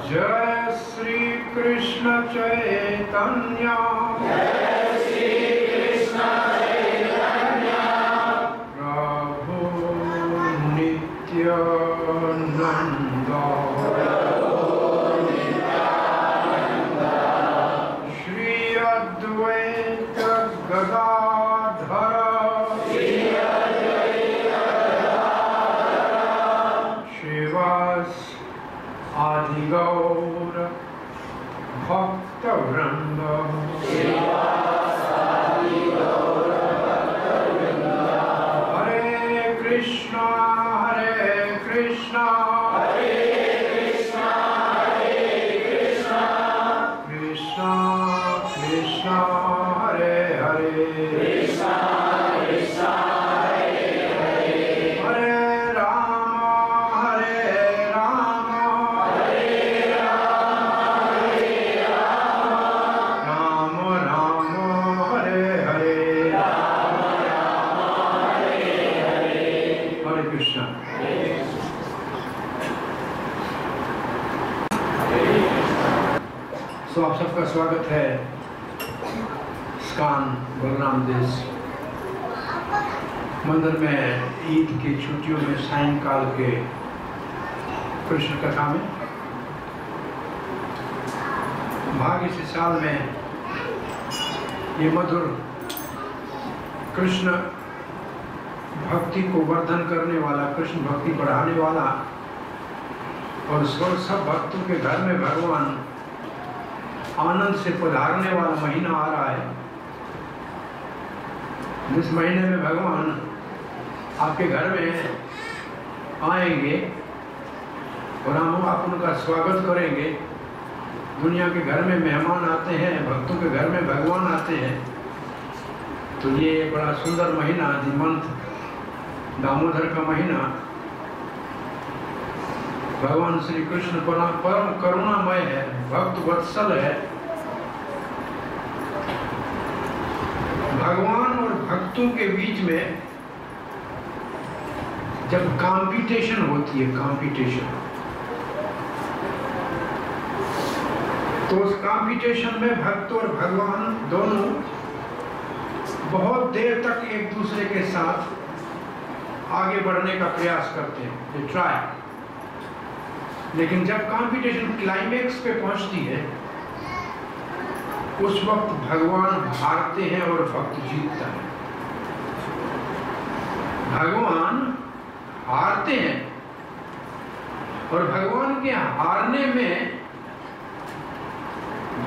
जय श्री कृष्ण चैतन्य प्रभु नित्यानंद श्री अद्वैत गदाधर श्रीवास आदि गौर भक्तवृंद हरे कृष्णा कृष्णा कृष्णा हरे हरे तो आप सबका स्वागत है स्कान बलराम देश मंदिर में ईद की छुट्टियों में सायंकाल के कृष्ण कथा में भाग्य से साल में ये मधुर कृष्ण भक्ति को वर्धन करने वाला, कृष्ण भक्ति बढ़ाने वाला और सब भक्तों के घर में भगवान आनंद से पधारने वाला महीना आ रहा है। जिस महीने में भगवान आपके घर में आएंगे और हम आप उनका स्वागत करेंगे। दुनिया के घर में मेहमान आते हैं, भक्तों के घर में भगवान आते हैं। तो ये बड़ा सुंदर महीना, दी मंथ, दामोदर का महीना, भगवान श्री कृष्ण परम करुणामय है, भक्त वत्सल है। भगवान और भक्तों के बीच में जब कंपटीशन होती है, तो उस कंपटीशन में भक्त और भगवान दोनों बहुत देर तक एक दूसरे के साथ आगे बढ़ने का प्रयास करते हैं, ट्राई। लेकिन जब कंपटीशन क्लाइमेक्स पे पहुंचती है, उस वक्त भगवान हारते हैं और भक्त जीतता है। भगवान हारते हैं और भगवान के हारने में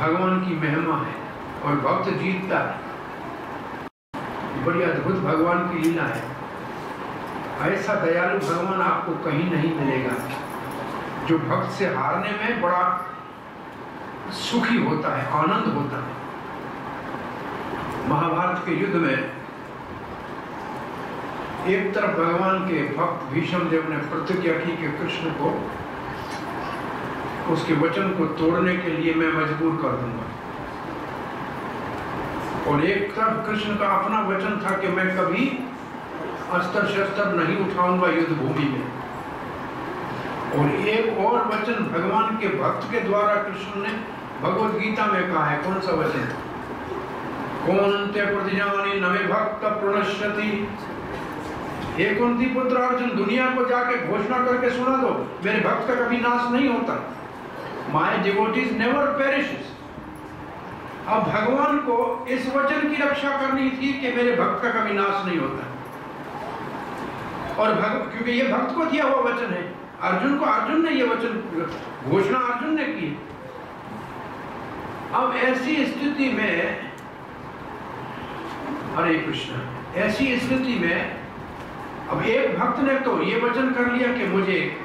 भगवान की महिमा है और भक्त जीतता है। बड़ी अद्भुत भगवान की लीला है। ऐसा दयालु भगवान आपको कहीं नहीं मिलेगा जो भक्त से हारने में बड़ा सुखी होता है, आनंद होता है। महाभारत के युद्ध में एक तरफ भगवान के भक्त भीष्म देव ने प्रतिज्ञा की कि कृष्ण को, उसके वचन को तोड़ने के लिए मैं मजबूर कर दूंगा, और एक तरफ कृष्ण का अपना वचन था कि मैं कभी अस्त्र शस्त्र नहीं उठाऊंगा युद्ध भूमि में। और एक और वचन भगवान के भक्त के द्वारा कृष्ण ने भगवत गीता में कहा है। कौन सा वचन? कौन्ते प्रतिजानी नमे भक्त प्रणश्यति। हे कुंती पुत्र अर्जुन, दुनिया को जाके घोषणा करके सुना दो, मेरे भक्त का कभी नाश नहीं होता। My devotees never perishes. अब भगवान को इस वचन की रक्षा करनी थी कि मेरे भक्त का कभी नाश नहीं होता, और क्योंकि ये भक्त को दिया हुआ वचन है, अर्जुन को, अर्जुन ने ये वचन घोषणा अर्जुन ने की। अब ऐसी स्थिति में, हरे कृष्ण, ऐसी स्थिति में अब एक भक्त ने तो ये वचन कर लिया कि मुझे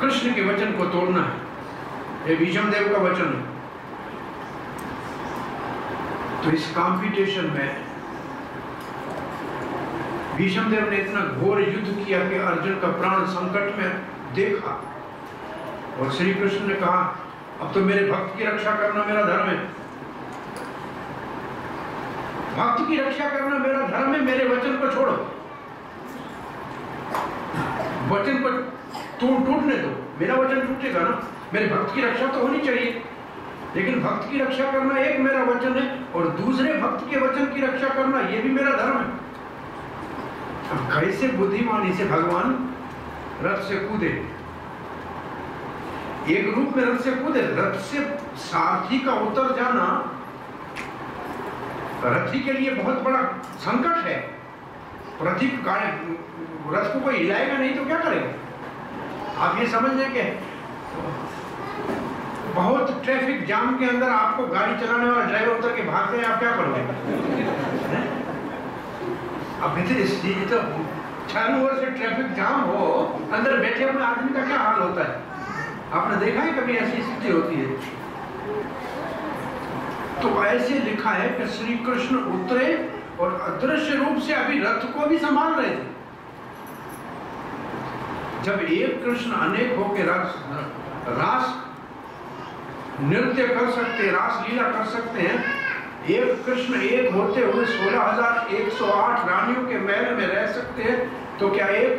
कृष्ण के वचन को तोड़ना है, ये भीष्म देव का वचन है। तो इस कंपटीशन में भीष्म देव ने इतना घोर युद्ध किया कि अर्जुन का प्राण संकट में देखा, और श्री कृष्ण ने कहा अब तो मेरे भक्त की रक्षा करना मेरा धर्म है। भक्त की रक्षा करना मेरा धर्म है, मेरे वचन को छोड़ो, वचन को टूटने दो। मेरा वचन टूटेगा ना मेरे भक्त की रक्षा तो होनी चाहिए, लेकिन भक्त की रक्षा करना एक मेरा वचन है और दूसरे भक्त के वचन की रक्षा करना ये भी मेरा धर्म है। अब कैसे बुद्धिमानी से भगवान रथ से कूदे, एक रूप में रथ से कूदे। रथ से सारथी का उतर जाना रथी के लिए बहुत बड़ा संकट है। रथी रथ को कोई हिलाएगा नहीं तो क्या करेगा। आप ये समझ लें कि बहुत ट्रैफिक जाम के अंदर आपको गाड़ी चलाने वाला ड्राइवर उतर के भाग जाए, आप क्या करोगे? अब ये तो चारों ओर से ट्रैफिक जाम हो, अंदर बैठे हुए आदमी का क्या हाल होता है? आपने देखा है कभी ऐसी स्थिति होती है? तो ऐसे लिखा है कि श्री कृष्ण उतरे और अदृश्य रूप से अभी रथ को भी संभाल रहे थे। जब एक कृष्ण अनेक होकर रास नृत्य कर सकते हैं, रास लीला कर सकते हैं, एक कृष्ण एक होते हुए 16,108 रानियों के महल में रह सकते हैं, तो क्या एक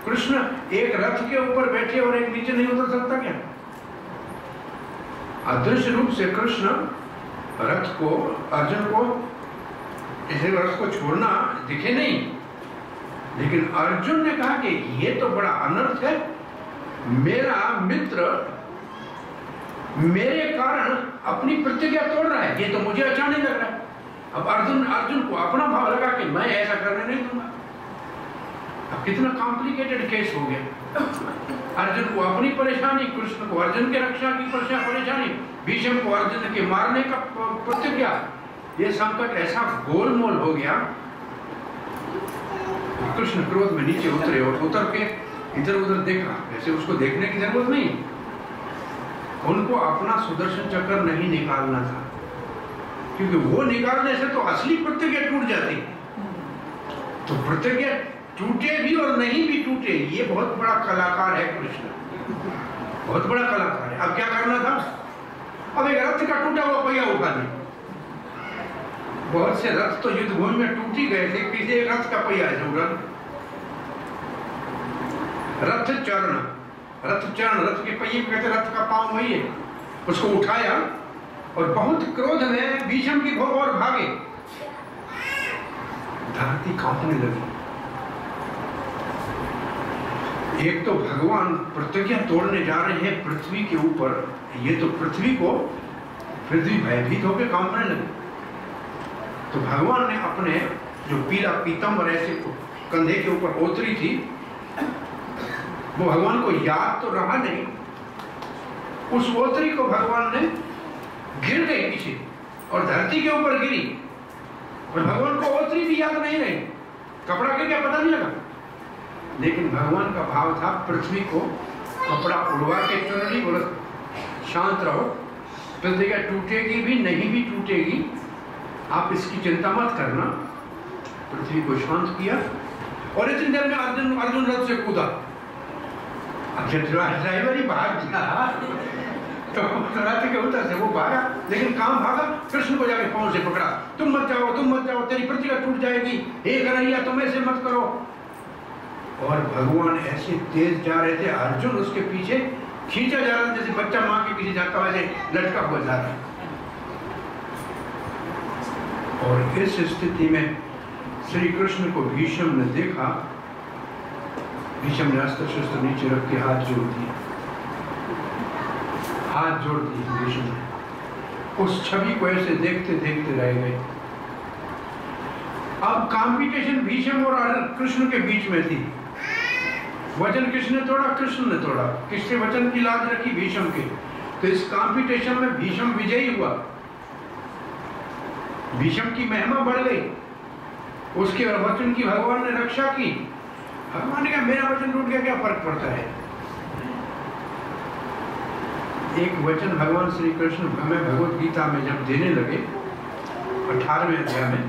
कृष्ण एक रथ के ऊपर बैठे और एक नीचे नहीं उतर सकता क्या? अदृश्य रूप से कृष्ण रथ को, अर्जुन को, इसे रथ को छोड़ना दिखे नहीं, लेकिन अर्जुन ने कहा कि ये तो बड़ा अनर्थ है, मेरा मित्र मेरे कारण अपनी प्रतिज्ञा तोड़ रहा है, ये तो मुझे अच्छा नहीं लग रहा है। अब अर्जुन को अपना भाव लगा कि मैं ऐसा करने नहीं दूंगा। अब कितना कॉम्प्लिकेटेड केस हो गया। अर्जुन को अपनी परेशानी, कृष्ण को अर्जुन के रक्षा की परेशानी, भीष्म को अर्जुन के मारने का प्रतिज्ञा, ये संकट ऐसा गोलमोल हो गया। कृष्ण क्रोध में नीचे उतरे और उतर के इधर उधर देखा, वैसे उसको देखने की जरूरत नहीं, उनको अपना सुदर्शन चक्र नहीं निकालना था, क्योंकि वो निकालने से तो असली प्रतिज्ञा टूट जाती। तो प्रतिज्ञा टूटे भी और नहीं भी टूटे, ये बहुत बड़ा कलाकार है कृष्ण, बहुत बड़ा कलाकार है। अब क्या करना था? अब एक रथ का टूटा हुआ पहिया उठा लिया। बहुत से रथ तो युद्ध भूमि में टूट ही गए थे, किसी एक रथ का पहिया है उठा। रथ चरण, रथ के पहिए कहते, रथ का पांव वही है, उसको उठाया और बहुत क्रोध में भीष्म की ओर भागे। धरती कांपने लगी। एक तो भगवान प्रतिज्ञा तोड़ने जा रहे हैं पृथ्वी के ऊपर, ये तो पृथ्वी भयभीत होकर कांपने लगी। तो भगवान ने अपने जो पीला पीतम्बर ऐसे कंधे के ऊपर ओतरी थी, वो भगवान को याद तो रहा नहीं, उस ओतरी को भगवान ने गिर गई पीछे और धरती के ऊपर गिरी, और भगवान को ओतरी भी याद नहीं रही, कपड़ा गिर गया पता नहीं लगा। लेकिन भगवान का भाव था पृथ्वी को कपड़ा उड़वा के चुनरी, बोला शांत रहो, पृथ्वी का टूटेगी भी नहीं भी टूटेगी, आप इसकी चिंता मत करना। पृथ्वी को शांत किया और इतनी देर में अर्जुन रथ से कूदा। अब जब ड्राइवर ही भाग गया तो रथ के उतर से वो भागा, लेकिन काम भागा, कृष्ण को जाके पांव से पकड़ा, तुम मत जाओ, तेरी प्रतिज्ञा टूट जाएगी, हे कन्हैया तुम ऐसे मत करो। और भगवान ऐसे तेज जा रहे थे, अर्जुन उसके पीछे खींचा जा रहा था जैसे बच्चा मां के पीछे जाता वैसे लटका हुआ जा रहा। और इस स्थिति में श्री कृष्ण को भीष्म ने देखा, भीष्म ने अस्त्र शस्त्र नीचे रख के हाथ जोड़ दिए भीष्म ने। उस छवि को ऐसे देखते देखते रह गए। अब कंपटीशन भीष्म और कृष्ण के बीच में थी। वचन किसने तोड़ा? कृष्ण ने तोड़ा। किसके वचन की लाज रखी? भीष्म के। तो इस कंपटीशन में भीष्म विजयी हुआ, भीष्म की महिमा बढ़ गई, उसके वचन की भगवान ने रक्षा की। भगवान ने कहा मेरा वचन टूट गया, क्या फर्क पड़ता है। एक वचन भगवान श्री कृष्ण हमें भगवत गीता में जब देने लगे 18वें अध्याय में,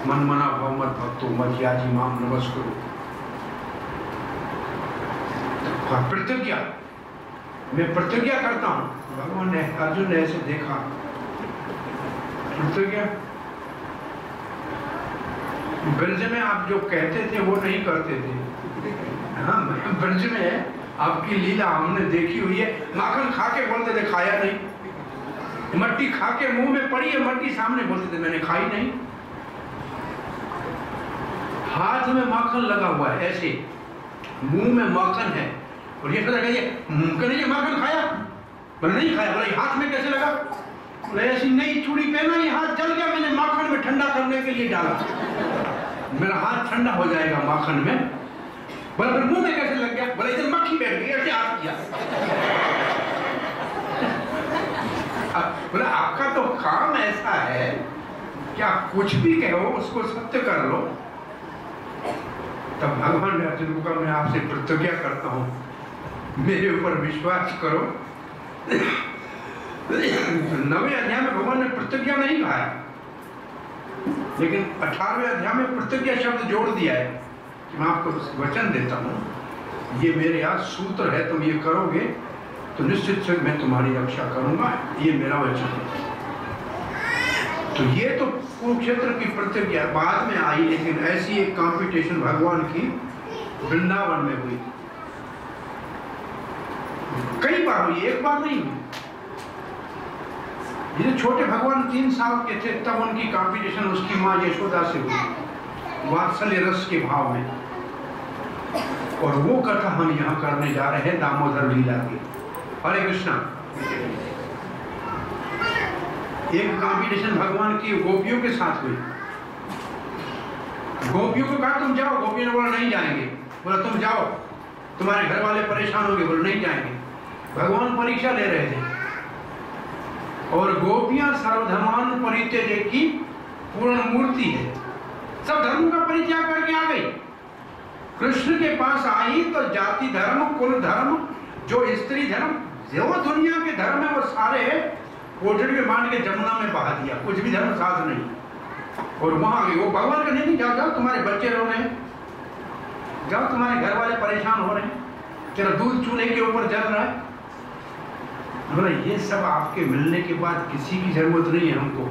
मन मना भव मत भक्तो मत याजी माम नमस्कुरु, प्रतिज्ञा, मैं प्रतिज्ञा करता हूं। भगवान ने, अर्जुन ने ऐसे देखा, प्रतिज्ञा ब्रज में आप जो कहते थे वो नहीं करते थे। हाँ, ब्रज में आपकी लीला हमने देखी हुई है। माखन खा के बोलते थे खाया नहीं, मट्टी खा के मुंह में पड़ी है मट्टी, सामने बोलते थे मैंने खाई नहीं। हाथ में माखन लगा हुआ है ऐसे, मुंह में माखन है, और ये पता कहिए मुंह नहीं माखन खाया, बोले नहीं खाया। बोले हाथ में कैसे लगा? बोले ऐसी नई चूड़ी पहना, ये हाथ जल गया, मैंने माखन में ठंडा करने के लिए डाला, मेरा हाथ ठंडा हो जाएगा माखन में। बोले फिर मुंह में कैसे लग गया? बोले इधर मक्खी बैठ गई, ऐसे हाथ किया। बोले आपका तो काम ऐसा है कि आप कुछ भी कहो उसको सत्य कर लो। तब भगवान ने अर्जुन को कहा मैं आपसे प्रतिज्ञा करता हूं, मेरे ऊपर विश्वास करो। 9वें अध्याय में भगवान ने प्रतिज्ञा नहीं कहा है, लेकिन 18वें अध्याय में प्रतिज्ञा शब्द जोड़ दिया है कि मैं आपको वचन देता हूं, ये मेरे यहाँ सूत्र है, तुम ये करोगे तो निश्चित से मैं तुम्हारी रक्षा करूंगा, ये मेरा वचन है। तो ये तो कुरुक्षेत्र की प्रतिज्ञा बाद में आई, लेकिन ऐसी एक कंपटीशन भगवान की वृंदावन में हुई, कई बार हुई, एक बार नहीं हुई। ये छोटे भगवान 3 साल के थे तब उनकी कंपटीशन उसकी माँ यशोदा से हुई, वात्सल्य रस के भाव में। और वो कथा हम यहाँ करने जा रहे हैं दामोदर लीला की। हरे कृष्णा। एक कंपटीशन भगवान की गोपियों के साथ हुई। गोपियों को कहा तुम जाओ, गोपियों ने बोला नहीं जाएंगे। बोला तुम जाओ, तुम्हारे घर वाले परेशान होंगे। बोले नहीं जाएंगे। भगवान परीक्षा ले रहे थे, और गोपियां सर्वधर्मान परित्यज्य की पूर्ण मूर्ति है, सब धर्म का परित्याग करके आ गई। कृष्ण के पास आई तो जाति धर्म, कुल धर्म, जो स्त्री धर्म, जो दुनिया के धर्म है वो सारे कोठड़ी में बांध के जमुना में बहा दिया, कुछ भी धर्म साथ नहीं। और वहां वो भगवान का नहीं, जाओ जाओ तुम्हारे बच्चे रो रहे हैं, जाओ तुम्हारे घर वाले परेशान हो रहे हैं, तेरा दूध चूल्हे के ऊपर जल रहा है। बोला ये सब आपके मिलने के बाद किसी की जरूरत नहीं है हमको।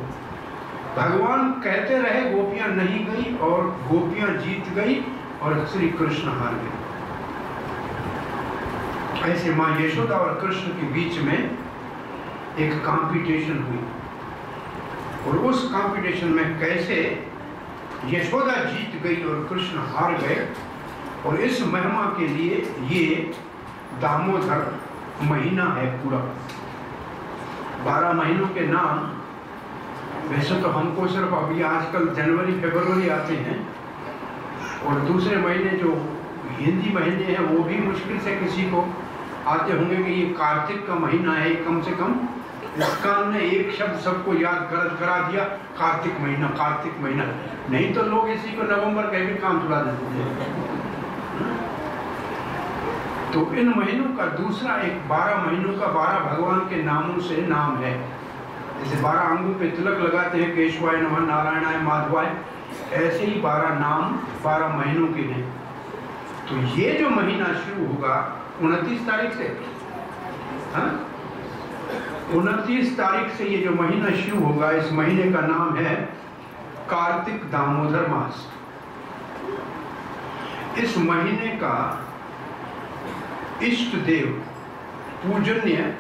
भगवान कहते रहे, गोपियां नहीं गई और गोपियां जीत गई और श्री कृष्ण हार गए। ऐसे माँ यशोदा और कृष्ण के बीच में एक कंपटीशन हुई, और उस कंपटीशन में कैसे यशोदा जीत गई और कृष्ण हार गए, और इस महिमा के लिए ये दामोदर महीना है पूरा। 12 महीनों के नाम वैसे तो हमको सिर्फ अभी आजकल जनवरी फरवरी आते हैं, और दूसरे महीने जो हिंदी महीने हैं वो भी मुश्किल से किसी को आते होंगे कि ये कार्तिक का महीना है। कम से कम इसका हमने एक शब्द सबको याद करा दिया, कार्तिक महीना, कार्तिक महीना। नहीं तो लोग इसी को नवंबर कह के काम चला देते हैं। तो इन महीनों का दूसरा एक 12 महीनों का 12 भगवान के नामों से नाम है। जैसे 12 अंगों पे तिलक लगाते हैं, केशवाय नमः, नारायणाय, माधवाय, ऐसे ही 12 नाम 12 महीनों के हैं। तो ये जो महीना शुरू होगा 29 तारीख से, 29 तारीख से ये जो महीना शुरू होगा, इस महीने का नाम है कार्तिक दामोदर मास। इस महीने का इष्ट देव पूजनीय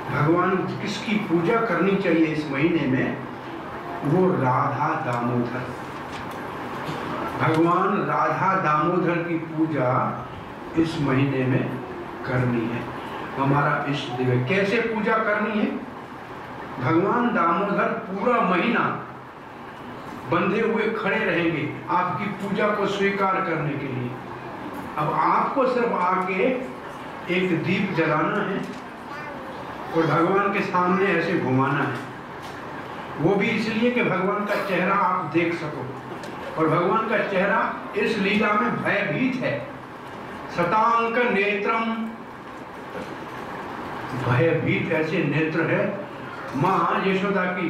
भगवान किसकी पूजा करनी चाहिए इस महीने में, वो राधा दामोदर। भगवान राधा दामोदर की पूजा इस महीने में करनी है। हमारा इष्ट देव है। कैसे पूजा करनी है? भगवान दामोदर पूरा महीना बंधे हुए खड़े रहेंगे आपकी पूजा को स्वीकार करने के लिए। अब आपको सिर्फ आके एक दीप जलाना है और भगवान के सामने ऐसे घुमाना है, वो भी इसलिए कि भगवान का चेहरा आप देख सको। और भगवान का चेहरा इस लीला में भयभीत है। शतांक नेत्रम, भयभीत ऐसे नेत्र है। माँ यशोदा की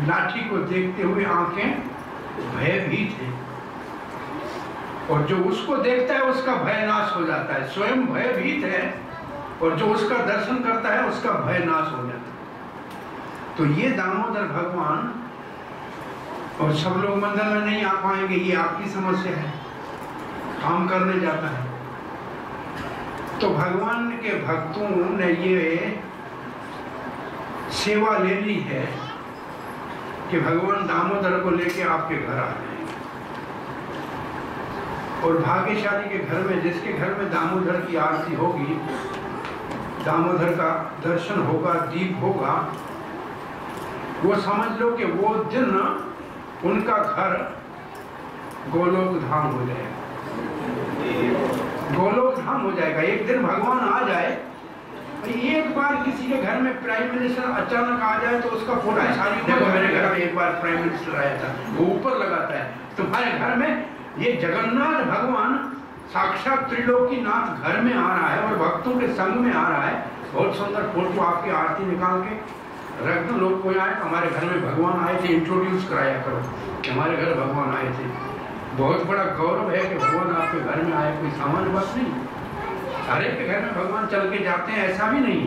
लाठी को देखते हुए आंखें भयभीत है, और जो उसको देखता है उसका भय नाश हो जाता है। स्वयं भयभीत है और जो उसका दर्शन करता है उसका भय नाश हो जाता है। तो ये दामोदर भगवान, और सब लोग मंदिर में नहीं आ पाएंगे, ये आपकी समस्या है, काम करने जाता है। तो भगवान के भक्तों ने ये सेवा ले ली है कि भगवान दामोदर को लेके आपके घर आ जाएंगे। और भाग्यशाली के घर में, जिसके घर में दामोदर की आरती होगी, दामोदर का दर्शन होगा, दीप होगा, वो समझ लो कि वो दिन उनका घर गोलोक धाम हो जाएगा। गोलोक धाम हो जाएगा। एक दिन भगवान आ जाए, एक बार किसी के घर में प्राइम मिनिस्टर अचानक आ जाए तो उसका फोटो है सारी, देखो मेरे घर में एक बार प्राइम मिनिस्टर आया था, वो ऊपर लगाता है। तुम्हारे घर में ये जगन्नाथ भगवान साक्षात त्रिलोकीनाथ घर में आ रहा है और भक्तों के संग में आ रहा है। बहुत सुंदर फोटो आपकी आरती निकाल के रख दो। लोग कोई आए, हमारे घर में भगवान आए थे, इंट्रोड्यूस कराया करो कि हमारे घर भगवान आए थे। बहुत बड़ा गौरव है कि भगवान आपके घर में आए, कोई सामान्य बात नहीं। हर एक के घर में भगवान चल के जाते हैं, ऐसा भी नहीं।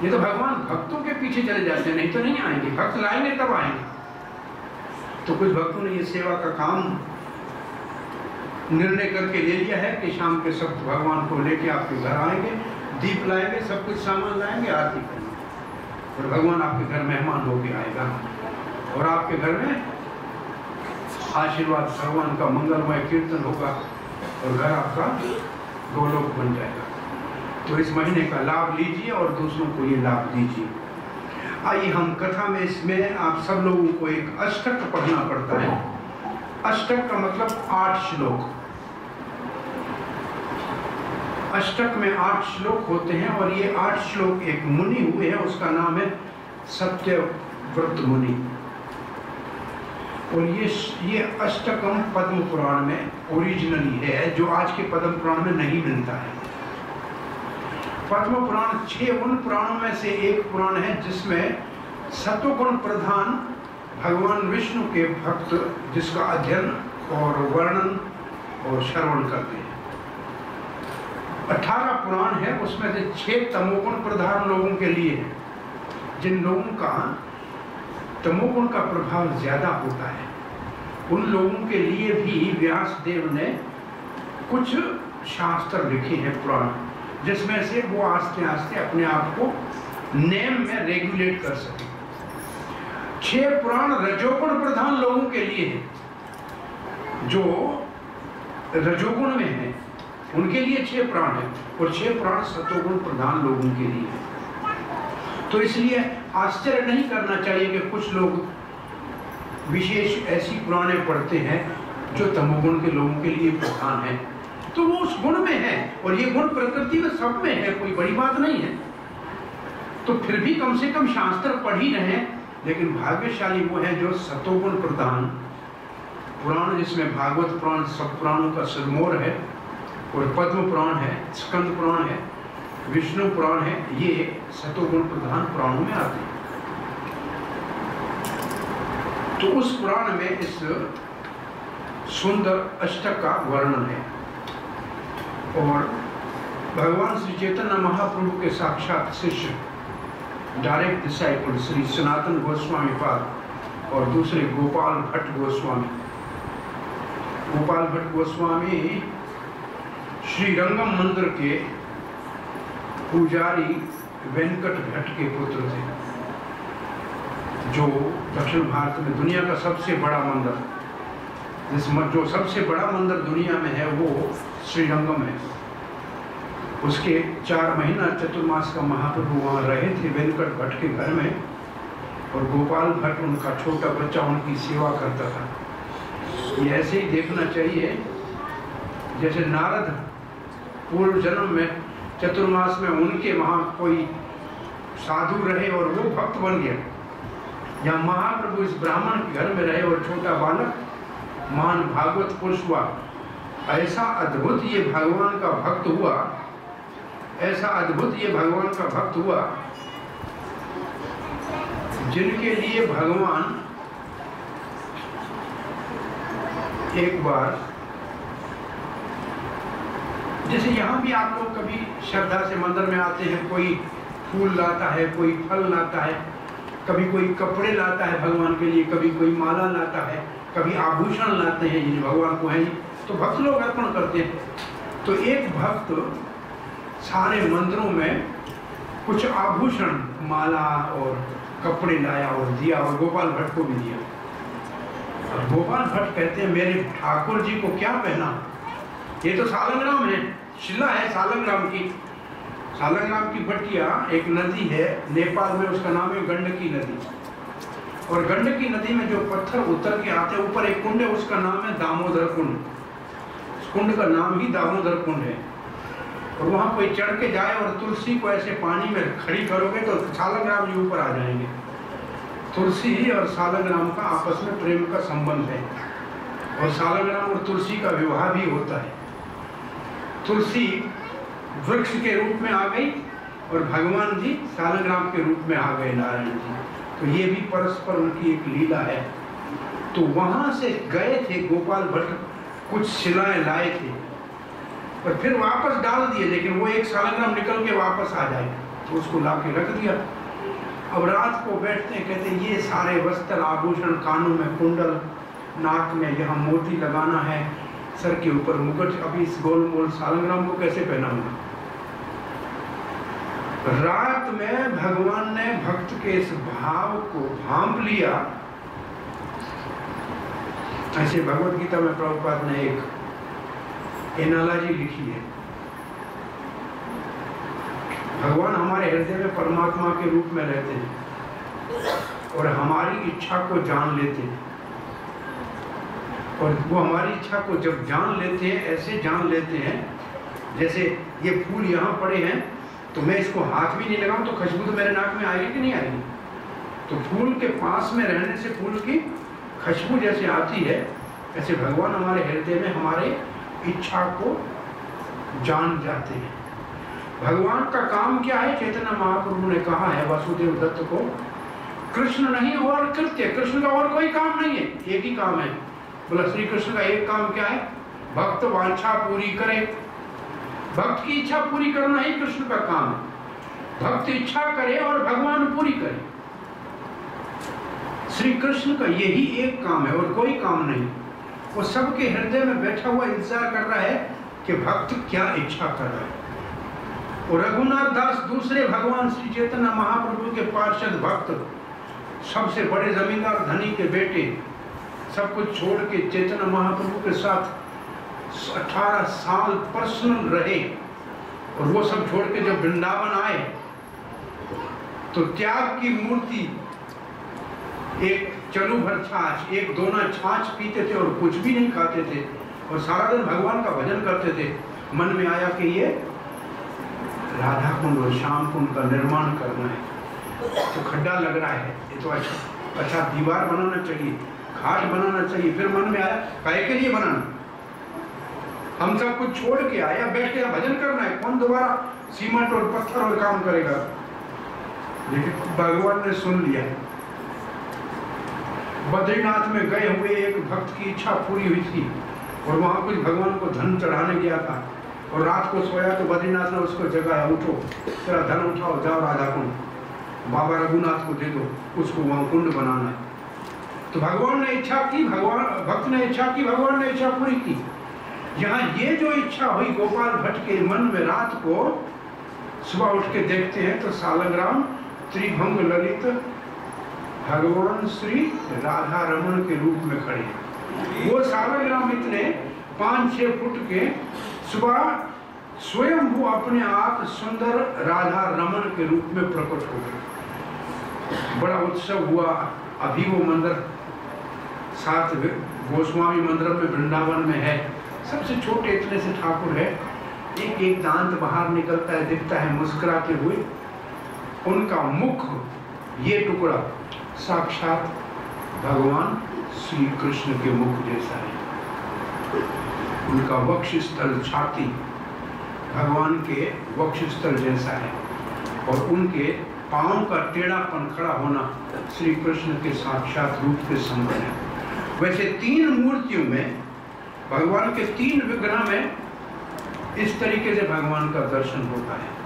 ये तो भगवान भक्तों के पीछे चले जाते हैं, नहीं तो नहीं आएंगे। भक्त लाएंगे तब आएंगे। तो कुछ भक्तों ने ये सेवा का काम निर्णय करके ले लिया है कि शाम के सब भगवान को लेके आपके घर आएंगे, दीप लाएंगे, सब कुछ सामान लाएंगे, आरती करेंगे और भगवान आपके घर मेहमान होके आएगा और आपके घर में आशीर्वाद भगवान का मंगलमय कीर्तन होगा और घर आपका गोलोक बन जाएगा। तो इस महीने का लाभ लीजिए और दूसरों को ये लाभ दीजिए। आइए हम कथा में, इसमें आप सब लोगों को एक अष्टक पढ़ना पड़ता है। अष्टक का मतलब 8 श्लोक। अष्टक में 8 श्लोक होते हैं और ये 8 श्लोक एक मुनि हुए हैं, उसका नाम है सत्यव्रत मुनि। और ये अष्टकम पद्म पुराण में ओरिजिनली है, जो आज के पद्म पुराण में नहीं मिलता है। पद्म पुराण 6 उन पुराणों में से एक पुराण है जिसमें सत्वगुण प्रधान भगवान विष्णु के भक्त जिसका अध्ययन और वर्णन और श्रवण करते हैं। 18 पुराण है, उसमें से 6 तमोगुण प्रधान लोगों के लिए है, जिन लोगों का तमोगुण का प्रभाव ज्यादा होता है। उन लोगों के लिए भी व्यास देव ने कुछ शास्त्र लिखे हैं पुराण, जिसमें से वो आस्ते आस्ते अपने आप को नेम में रेगुलेट कर सके। 6 पुराण रजोगुण प्रधान लोगों के लिए है, जो रजोगुण में है उनके लिए 6 पुराण है और 6 पुराण सतोगुण प्रधान लोगों के लिए है। तो इसलिए आश्चर्य नहीं करना चाहिए कि कुछ लोग विशेष ऐसी पुराणे पढ़ते हैं जो तमोगुण के लोगों के लिए प्रधान है। तो वो उस गुण में है और ये गुण प्रकृति में सब में है, कोई बड़ी बात नहीं है। तो फिर भी कम से कम शास्त्र पढ़ ही रहे। लेकिन भाग्यशाली वो है जो सतोगुण प्रधान पुराण, जिसमें भागवत पुराण सब पुराणों का सिरमौर है और पद्म पुराण है, स्कंद पुराण है, विष्णु पुराण है, ये सतोगुण प्रधान पुराणों में आते हैं। तो उस पुराण में इस सुंदर अष्टक का वर्णन है और भगवान श्री चैतन्य महाप्रभु के साक्षात शिष्य, डायरेक्ट डिसाइपल श्री सनातन गोस्वामी पाद और दूसरे गोपाल भट्ट गोस्वामी। गोपाल भट्ट गोस्वामी श्री रंगम मंदिर के पुजारी वेंकट भट्ट के पुत्र थे, जो दक्षिण भारत में दुनिया का सबसे बड़ा मंदिर, जो सबसे बड़ा मंदिर दुनिया में है वो श्रीरंगम है। उसके 4 महीना चतुर्मास का महाप्रभु वहाँ रहे थे वेंकट भट्ट के घर में और गोपाल भट्ट उनका छोटा बच्चा उनकी सेवा करता था। ये ऐसे ही देखना चाहिए जैसे नारद पूर्व जन्म में चतुर्मास में उनके वहाँ कोई साधु रहे और वो भक्त बन गया, या महाप्रभु इस ब्राह्मण के घर में रहे और छोटा बालक महान भागवत पुरुष हुआ। ऐसा अद्भुत ये भगवान का भक्त हुआ, ऐसा अद्भुत ये भगवान का भक्त हुआ जिनके लिए भगवान एक बार, जैसे यहाँ भी आप लोग कभी श्रद्धा से मंदिर में आते हैं, कोई फूल लाता है, कोई फल लाता है, कभी कोई कपड़े लाता है भगवान के लिए, कभी कोई माला लाता है, कभी आभूषण लाते हैं जिन भगवान को हैं, तो भक्त लोग अर्पण करते हैं। तो एक भक्त सारे मंदिरों में कुछ आभूषण, माला और कपड़े लाया और दिया, और गोपाल भट्ट को भी दिया। और गोपाल भट्ट कहते हैं मेरे ठाकुर जी को क्या पहना, ये तो सालंग्राम है, शिला है सालंग्राम की। सालंग्राम की बटिया एक नदी है नेपाल में, उसका नाम है गंडकी नदी। और गंडकी नदी में जो पत्थर उतर के आते हैं, ऊपर एक कुंड है, उसका नाम है दामोदर कुंड। उस कुंड का नाम ही दामोदर कुंड है। और वहाँ कोई चढ़ के जाए और तुलसी को ऐसे पानी में खड़ी करोगे तो सालंग्राम जी ऊपर आ जाएंगे। तुलसी और सालंग्राम का आपस में प्रेम का संबंध है, और सालंग्राम और तुलसी का विवाह भी होता है। तुलसी वृक्ष के रूप में आ गई और भगवान जी सालंग्राम के रूप में आ गए, नारायण जी। तो ये भी परस्पर उनकी एक लीला है। तो वहां से गए थे गोपाल भट्ट, कुछ शिलाएं लाए थे और फिर वापस डाल दिए, लेकिन वो एक सालंग्राम निकल के वापस आ जाए तो उसको ला के रख दिया। अब रात को बैठते हैं, कहते हैं ये सारे वस्त्र आभूषण, कानों में कुंडल, नाक में यहाँ मोती लगाना है, सर के ऊपर मुकुट, अभी इस गोल मोल सालंग्राम को कैसे पहनाऊंगा। रात में भगवान ने भक्त के इस भाव को भांप लिया। ऐसे भगवत गीता में प्रभुपाद ने एक एनालॉजी लिखी है। भगवान हमारे हृदय में परमात्मा के रूप में रहते हैं और हमारी इच्छा को जान लेते हैं, और वो हमारी इच्छा को जब जान लेते हैं, ऐसे जान लेते हैं जैसे ये फूल यहाँ पड़े हैं तो मैं इसको हाथ भी नहीं लगाऊं तो खुशबू तो मेरे नाक में आएगी कि नहीं आएगी। तो फूल के पास में रहने से फूल की खुशबू जैसे आती है, ऐसे भगवान हमारे हृदय में हमारे इच्छा को जान जाते हैं। भगवान का काम क्या है, चैतन्य महाप्रभु ने कहा है वासुदेव दत्त को, कृष्ण नहीं और कृत्य, कृष्ण का और कोई काम नहीं है, एक ही काम है। बोला श्री कृष्ण का एक काम क्या है, भक्त वांछा पूरी करे। भक्त की इच्छा पूरी करना ही कृष्ण का काम है। भक्त इच्छा करे और भगवान पूरी करे। श्री कृष्ण का यही एक काम है और कोई काम नहीं। वो सबके हृदय में बैठा हुआ इंतजार कर रहा है कि भक्त क्या इच्छा कर रहा है। और रघुनाथ दास दूसरे भगवान श्री चैतन्य महाप्रभु के पार्षद भक्त, सबसे बड़े जमींदार धनी के बेटे, सब कुछ छोड़ के चैतन्य महाप्रभु के साथ 18 साल पर्सनल रहे। और वो सब छोड़ के जब वृंदावन आए तो त्याग की मूर्ति, एक चलू भर छाछ, एक दोना छाछ पीते थे और कुछ भी नहीं खाते थे और सारा दिन भगवान का भजन करते थे। मन में आया कि ये राधा कुंड और श्याम कुंड का निर्माण करना है, तो खड्डा लग रहा है, ये तो अच्छा दीवार बनाना चाहिए, घाट बनाना चाहिए। फिर मन में आया काहे के लिए बनाना, हम सब कुछ छोड़ के आया, बैठ के भजन करना है, कौन दोबारा सीमेंट और पत्थर और काम करेगा। लेकिन भगवान ने सुन लिया। बद्रीनाथ में गए हुए एक भक्त की इच्छा पूरी हुई थी और वहां कुछ भगवान को धन चढ़ाने गया था और रात को सोया तो बद्रीनाथ ने उसको जगाया, उठो तेरा धन उठाओ, जाओ राधा कुंड, बाबा रघुनाथ को दे दो, उसको वहां कुंड बनाना है। तो भगवान ने इच्छा की, भगवान भक्त ने इच्छा की, भगवान ने इच्छा पूरी की। यहाँ ये जो इच्छा हुई गोपाल भट्ट के मन में, रात को सुबह उठ के देखते हैं तो सालंग्राम त्रिभंग ललित भगवान श्री राधा रमन के रूप में खड़े हैं। वो सालंग्राम इतने 5-6 फुट के, सुबह स्वयं वो अपने आप सुंदर राधा रमन के रूप में प्रकट हो गए। बड़ा उत्सव हुआ। अभी वो मंदिर साथ गोस्वामी मंदिर में वृंदावन में है। सबसे छोटे इतने से ठाकुर है, एक एक दांत बाहर निकलता है, दिखता है मुस्कुराते हुए। उनका मुख ये टुकड़ा साक्षात भगवान श्री कृष्ण के मुख जैसा है। उनका वक्षस्थल, छाती भगवान के वक्षस्थल जैसा है और उनके पांव का टेढ़ापन, खड़ा होना श्री कृष्ण के साक्षात रूप के संबंध है। वैसे 3 मूर्तियों में, भगवान के 3 विग्रह में इस तरीके से भगवान का दर्शन होता है।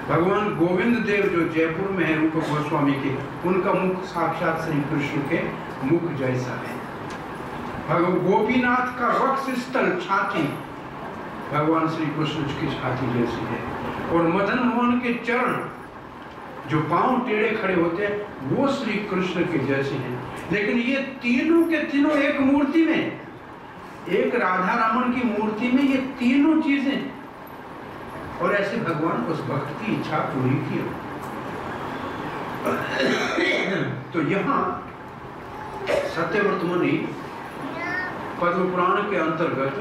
भगवान गोविंद देव जो जयपुर में है रूप गोस्वामी के, उनका मुख साक्षात श्री कृष्ण के मुख जैसा है। गोपीनाथ का वक्षस्थल, छाती भगवान श्री कृष्ण की छाती जैसी है। और मदन मोहन के चरण जो पांव टेढ़े खड़े होते हैं वो श्री कृष्ण के जैसे हैं। लेकिन ये तीनों के तीनों एक मूर्ति में, एक राधा रमन की मूर्ति में ये तीनों चीजें, और ऐसे भगवान उस भक्त की इच्छा पूरी की। तो यहाँ सत्यव्रत मुनि पद्म पुराण के अंतर्गत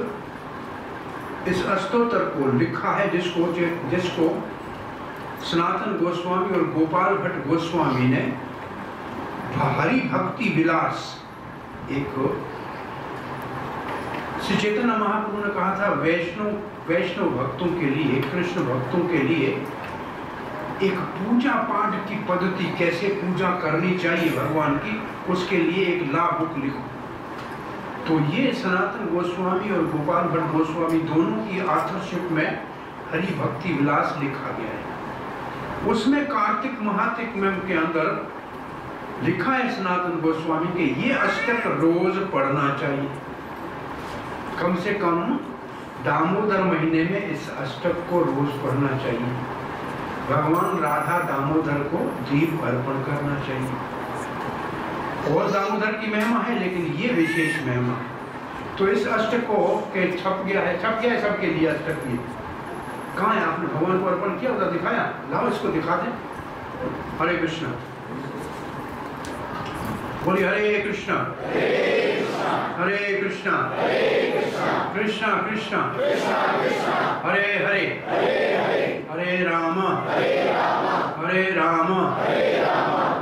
इस अष्टोत्तर को लिखा है, जिसको सनातन गोस्वामी और गोपाल भट्ट गोस्वामी ने हरि भक्ति विलास, एक श्री चैतन्य महाप्रभु ने कहा था वैष्णव भक्तों के लिए, कृष्ण भक्तों के लिए एक पूजा पाठ की पद्धति, कैसे पूजा करनी चाहिए भगवान की, उसके लिए एक ला बुक लिखो। तो ये सनातन गोस्वामी और गोपाल भट्ट गोस्वामी दोनों की आथरशिप में हरि भक्ति विलास लिखा गया है। उसमें कार्तिक महात्म्य के अंदर लिखा है सनातन गोस्वामी के ये अष्टक रोज पढ़ना चाहिए, कम से कम दामोदर महीने में इस अष्टक को रोज पढ़ना चाहिए। भगवान राधा दामोदर को दीप अर्पण करना चाहिए। और दामोदर की महिमा है, लेकिन ये विशेष महिमा है। तो इस अष्टक को के छप गया है सबके लिए अष्टक ये। कहाँ है? आपने भगवान को अर्पण किया, उधर दिखाया, लाओ इसको दिखा दें। हरे कृष्ण बोलिए, हरे कृष्ण हरे कृष्ण कृष्ण कृष्ण हरे हरे हरे राम हरे राम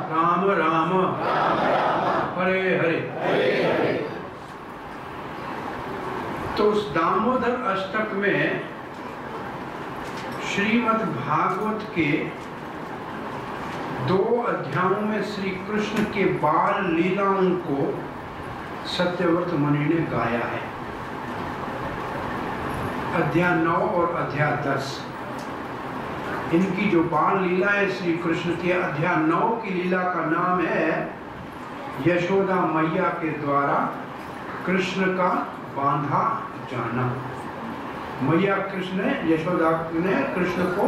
राम राम हरे हरे। तो उस दामोदर अष्टक में श्रीमद् भागवत के 2 अध्यायों में श्री कृष्ण के बाल लीलाओं को सत्यव्रत मुनि ने गाया है। अध्याय 9 और अध्याय 10, इनकी जो बाल लीला है श्री कृष्ण की, अध्याय 9 की लीला का नाम है यशोदा मैया के द्वारा कृष्ण का बांधा जाना। मैया कृष्ण यशोदा ने कृष्ण को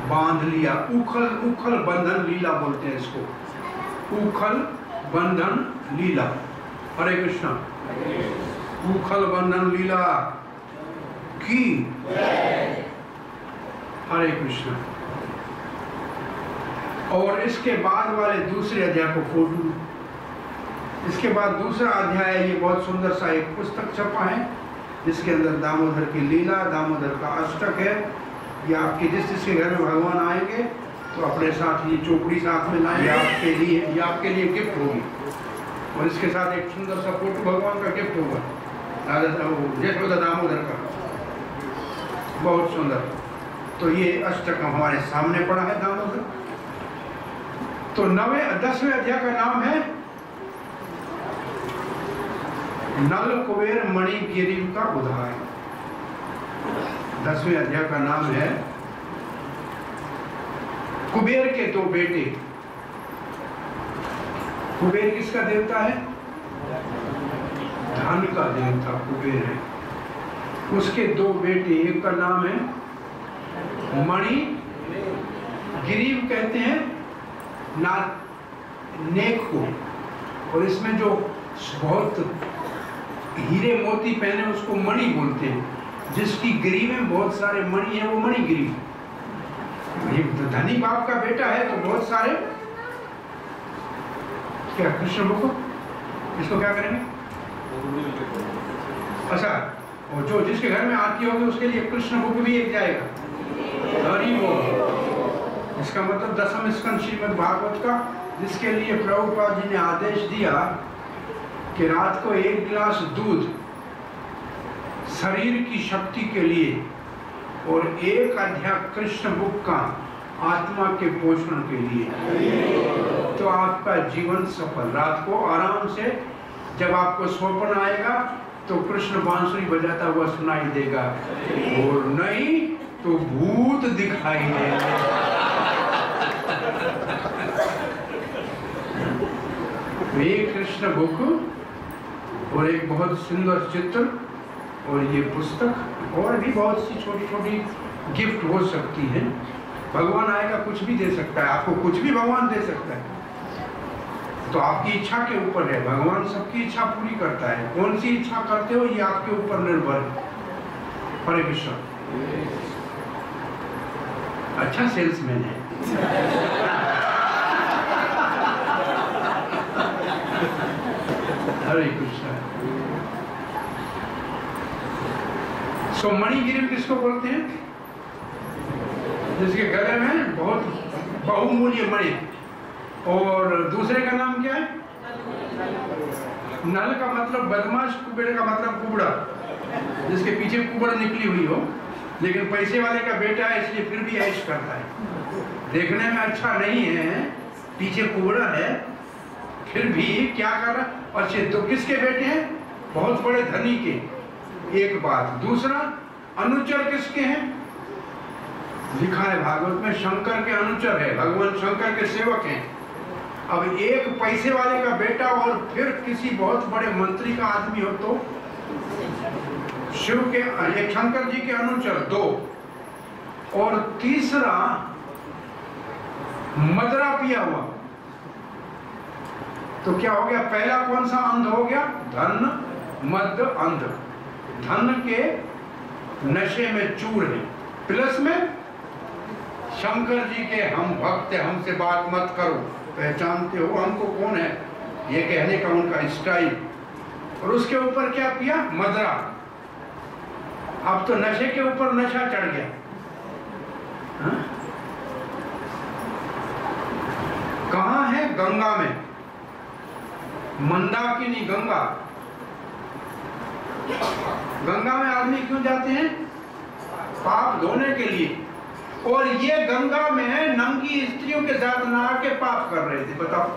बांध लिया। उखल बंधन लीला बोलते हैं इसको, उखल बंधन लीला। हरे कृष्ण। उखल बंधन लीला की हरे कृष्ण। और इसके बाद वाले दूसरे अध्याय को फोटो, इसके बाद दूसरा अध्याय है, ये बहुत सुंदर सा एक पुस्तक छपा है जिसके अंदर दामोदर की लीला, दामोदर का अष्टक है। ये आपके जिसके घर में भगवान आएंगे तो अपने साथ ये चोपड़ी साथ में लाएंगे, ये आपके लिए गिफ्ट होगी। और इसके साथ एक सुंदर सा फोटो भगवान का गिफ्ट होगा, यशोदा दामोदर का, बहुत सुंदर। तो ये अष्टक हमारे सामने पड़ा है दामोदर। तो 10वें अध्याय का नाम है नल कुबेर मणि गिरिव का उद्धार। 10वें अध्याय का नाम है कुबेर के 2 बेटे। कुबेर किसका देवता है? धन का देवता कुबेर है। उसके 2 बेटे, एक का नाम है मणि गिरिव, कहते हैं नेक को, और इसमें जो बहुत हीरे मोती पहने उसको मणि बोलते हैं। जिसकी गिरी में बहुत सारे मणि है वो मणि गिरी। धनी बाप का बेटा है तो बहुत सारे क्या कृष्ण भक्त, इसको क्या करेंगे? अच्छा, और जो जिसके घर में आरती होगी उसके लिए कृष्ण भक्त भी एक जाएगा। हरि बोल। इसका मतलब 10वें स्कंद श्रीमद् भागवत का, जिसके लिए प्रभुपाद जी ने आदेश दिया कि रात को 1 गिलास दूध शरीर की शक्ति के लिए और 1 अध्याय कृष्ण बुक का आत्मा के पोषण के लिए, तो आपका जीवन सफल। रात को आराम से जब आपको स्वप्न आएगा तो कृष्ण बांसुरी बजाता हुआ सुनाई देगा, और नहीं तो भूत दिखाई देगा। एक कृष्ण बुक और एक बहुत सुंदर चित्र और ये पुस्तक और भी बहुत सी छोटी छोटी गिफ्ट हो सकती है। भगवान आएगा कुछ भी दे सकता है, आपको कुछ भी भगवान दे सकता है, तो आपकी इच्छा के ऊपर है। भगवान सबकी इच्छा पूरी करता है, कौन सी इच्छा करते हो ये आपके ऊपर निर्भर है। हरे कृष्ण। अच्छा सेल्समैन है। हरे कृष्ण। सो मणिगिरी किसको बोलते हैं? जिसके गले में बहुत बहुमूल्य मणि। और दूसरे का नाम क्या है? नल का मतलब बदमाश, कुबेर का मतलब कुबड़ा, जिसके पीछे कुबड़ निकली हुई हो, लेकिन पैसे वाले का बेटा है इसलिए फिर भी ऐश करता है। देखने में अच्छा नहीं है, पीछे कुबड़ा है, फिर भी क्या कर रहा? अच्छे तो किसके बेटे हैं? बहुत बड़े धनी के। एक बात। दूसरा, अनुचर किसके हैं? लिखा है भागवत में शंकर के अनुचर है, भगवान शंकर के सेवक हैं। अब एक पैसे वाले का बेटा और फिर किसी बहुत बड़े मंत्री का आदमी हो तो शिव के, एक शंकर जी के अनुचर दो, और तीसरा मदरा पिया हुआ, तो क्या हो गया? पहला कौन सा अंध हो गया? धन मद अंध। धन के नशे में चूर है, प्लस में शंकर जी के हम भक्त हैं, हमसे बात मत करो, पहचानते हो हमको कौन है, ये कहने का उनका स्टाइल। और उसके ऊपर क्या पिया? मदरा। अब तो नशे के ऊपर नशा चढ़ गया। हा? कहाँ है? गंगा में, मंदाकिनी गंगा। गंगा में आदमी क्यों जाते हैं? पाप धोने के लिए। और ये गंगा में नंगी स्त्रियों के साथ नहा के पाप कर रहे थे। बताओ,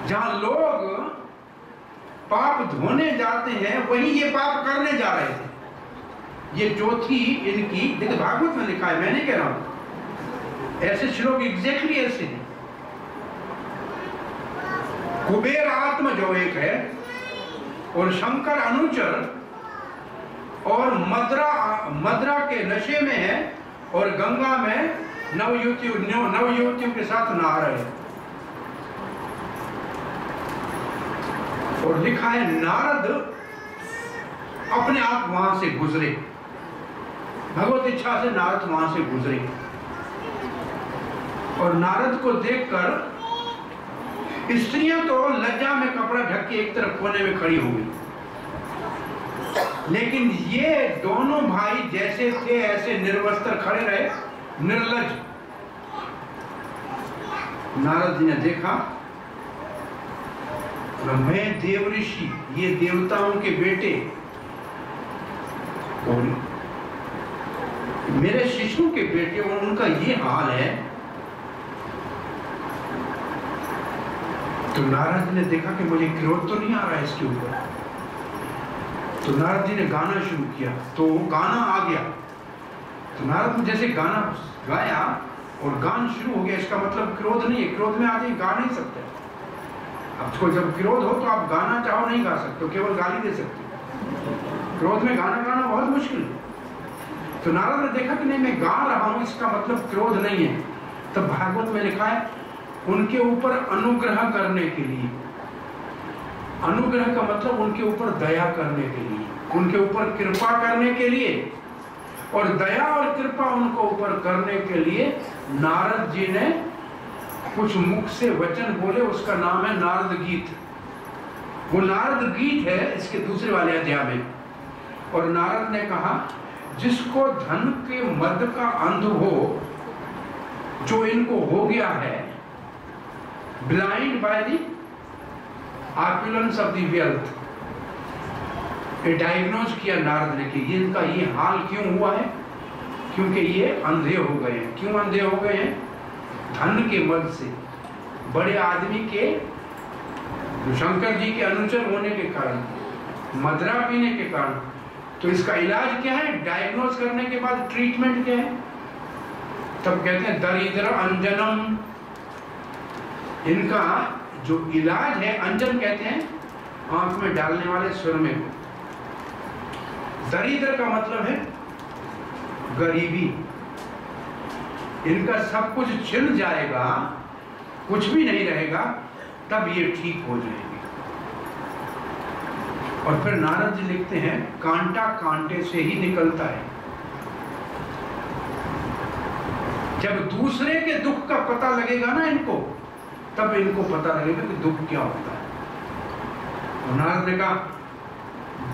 जहां लोग पाप धोने जाते हैं वहीं ये पाप करने जा रहे थे। ये जो थी इनकी, देखिए भागवत में लिखा है, मैं नहीं कह रहा हूं, ऐसे श्लोक एग्जैक्टली ऐसे हैं। कुबेर आत्म जो एक है, और शंकर अनुचर, और मदरा के नशे में है, और गंगा में नवयुवतियों के साथ नहा रहे हैं। और लिखा है नारद अपने आप वहां से गुजरे, भगवत इच्छा से नारद वहां से गुजरे। और नारद को देखकर स्त्रियां तो लज्जा में कपड़ा ढक के एक तरफ कोने में खड़ी हो गई, लेकिन ये दोनों भाई जैसे थे ऐसे निर्वस्त्र खड़े रहे, निर्लज। नारद जी ने देखा, मैं देव ऋषि, ये देवताओं के बेटे, और मेरे शिशु के बेटे, और उनका ये हाल है। तो नारद जी ने देखा कि मुझे क्रोध तो नहीं आ रहा है इसके ऊपर, तो नारद जी ने गाना शुरू किया, तो गाना आ गया। तो नारद ने जैसे गाना गाया और गान शुरू हो गया, इसका मतलब क्रोध नहीं है, क्रोध में आदमी गा नहीं सकते। आपको जब क्रोध हो तो आप गाना चाहो नहीं गा सकते, केवल गाली दे सकते। क्रोध में गाना गाना बहुत मुश्किल है। तो नारद ने देखा कि नहीं, मैं गा रहा हूं, इसका मतलब क्रोध नहीं है। तब भागवत में लिखा है, उनके ऊपर अनुग्रह करने के लिए, अनुग्रह का मतलब उनके ऊपर दया करने के लिए, उनके ऊपर कृपा करने के लिए, और दया और कृपा उनको ऊपर करने के लिए नारद जी ने कुछ मुख से वचन बोले, उसका नाम है नारद गीत। वो नारद गीत है इसके दूसरे वाले अध्याय में। और नारद ने कहा, जिसको धन के मद का अंध हो, जो इनको हो गया है, blind by the opulence of the wealth, ये डायग्नोज किया नारद ने कि इनका ये हाल क्यों हुआ है, क्योंकि ये अंधे हो गए हैं। क्यों अंधे हो गए हैं? धन के मद से, बड़े आदमी के, शंकर जी के अनुचर होने के कारण, मदरा पीने के कारण। तो इसका इलाज क्या है? डायग्नोज करने के बाद ट्रीटमेंट क्या है? तब कहते हैं दरिद्र अंजनम। इनका जो इलाज है, अंजन कहते हैं आंख में डालने वाले सुरमे को, दरिद्र का मतलब है गरीबी। इनका सब कुछ छिन जाएगा, कुछ भी नहीं रहेगा, तब ये ठीक हो जाएंगे। और फिर नारद जी लिखते हैं, कांटा कांटे से ही निकलता है। जब दूसरे के दुख का पता लगेगा ना इनको, तब इनको पता लगेगा कि दुख क्या होता है। और नारद ने कहा,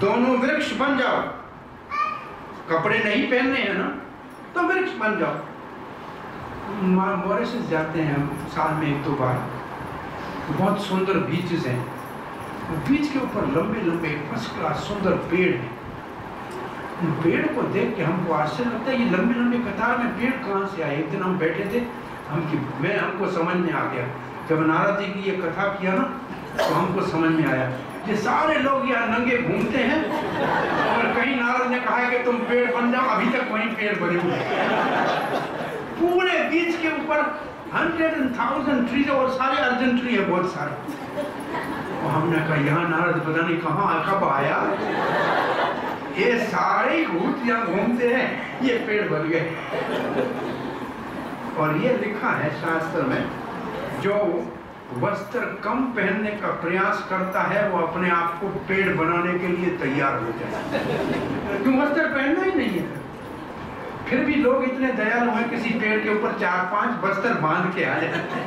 दोनों वृक्ष बन जाओ। कपड़े नहीं पहनने हैं ना, तो वृक्ष बन जाओ। मॉरिशस जाते हैं हम साल में 1-2 बार। बहुत सुंदर बीचेस हैं, बीच के ऊपर लंबे लंबे फर्स्ट क्लास सुंदर पेड़ हैं। उन पेड़ को देख के हमको आश्चर्य लगता है, ये लंबे लंबे कतार में पेड़ कहाँ से आए। एक दिन हम बैठे थे, हमको समझ में आ गया। जब नारद जी की ये कथा किया ना, तो हमको समझ में आया, ये सारे लोग यहाँ नंगे घूमते हैं, और कहीं नारद ने कहा है कि तुम पेड़ बन जाओ, अभी तक वहीं पेड़ बने हुए। पूरे बीच के ऊपर 100,000 ट्रीज, और सारे अर्जुन ट्री है, बहुत सारे। और हमने कहा, यहाँ नारद पता नहीं कहाँ कब आया, ये सारे भूत यहाँ घूमते हैं, ये पेड़ बन गए। और ये लिखा है शास्त्र में, जो वस्त्र कम पहनने का प्रयास करता है, वो अपने आप को पेड़ बनाने के लिए तैयार हो जाए। क्यों? वस्त्र पहनना ही नहीं है। फिर भी लोग इतने दयालु हैं, किसी पेड़ के ऊपर 4-5 वस्त्र बांध के आ जाते हैं।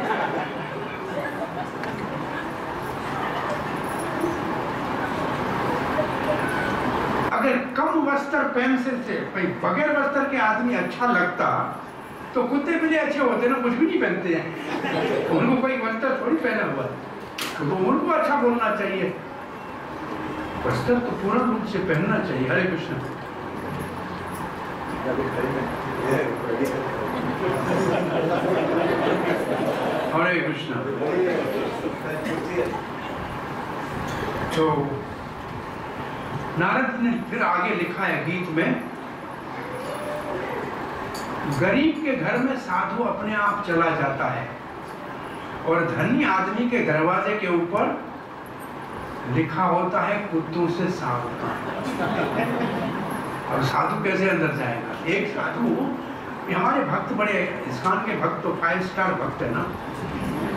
अगर कम वस्त्र पहनने से बगैर वस्त्र के आदमी अच्छा लगता, तो कुत्ते बिल्ली अच्छे होते ना, कुछ भी नहीं पहनते हैं। उनको कोई वस्त्र थोड़ी पहना हुआ, तो उनको अच्छा बोलना चाहिए। वस्त्र तो पूर्ण रूप से पहनना चाहिए। हरे कृष्ण। हरे कृष्ण। तो नारद ने फिर आगे लिखा है गीत में, गरीब के घर में साधु अपने आप चला जाता है, और धनी आदमी के दरवाजे के ऊपर लिखा होता है, कुत्तों से सावधान। और साधु कैसे अंदर जाएगा? एक साधु, हमारे भक्त बड़े, इस्कॉन के भक्त तो 5 स्टार भक्त है ना,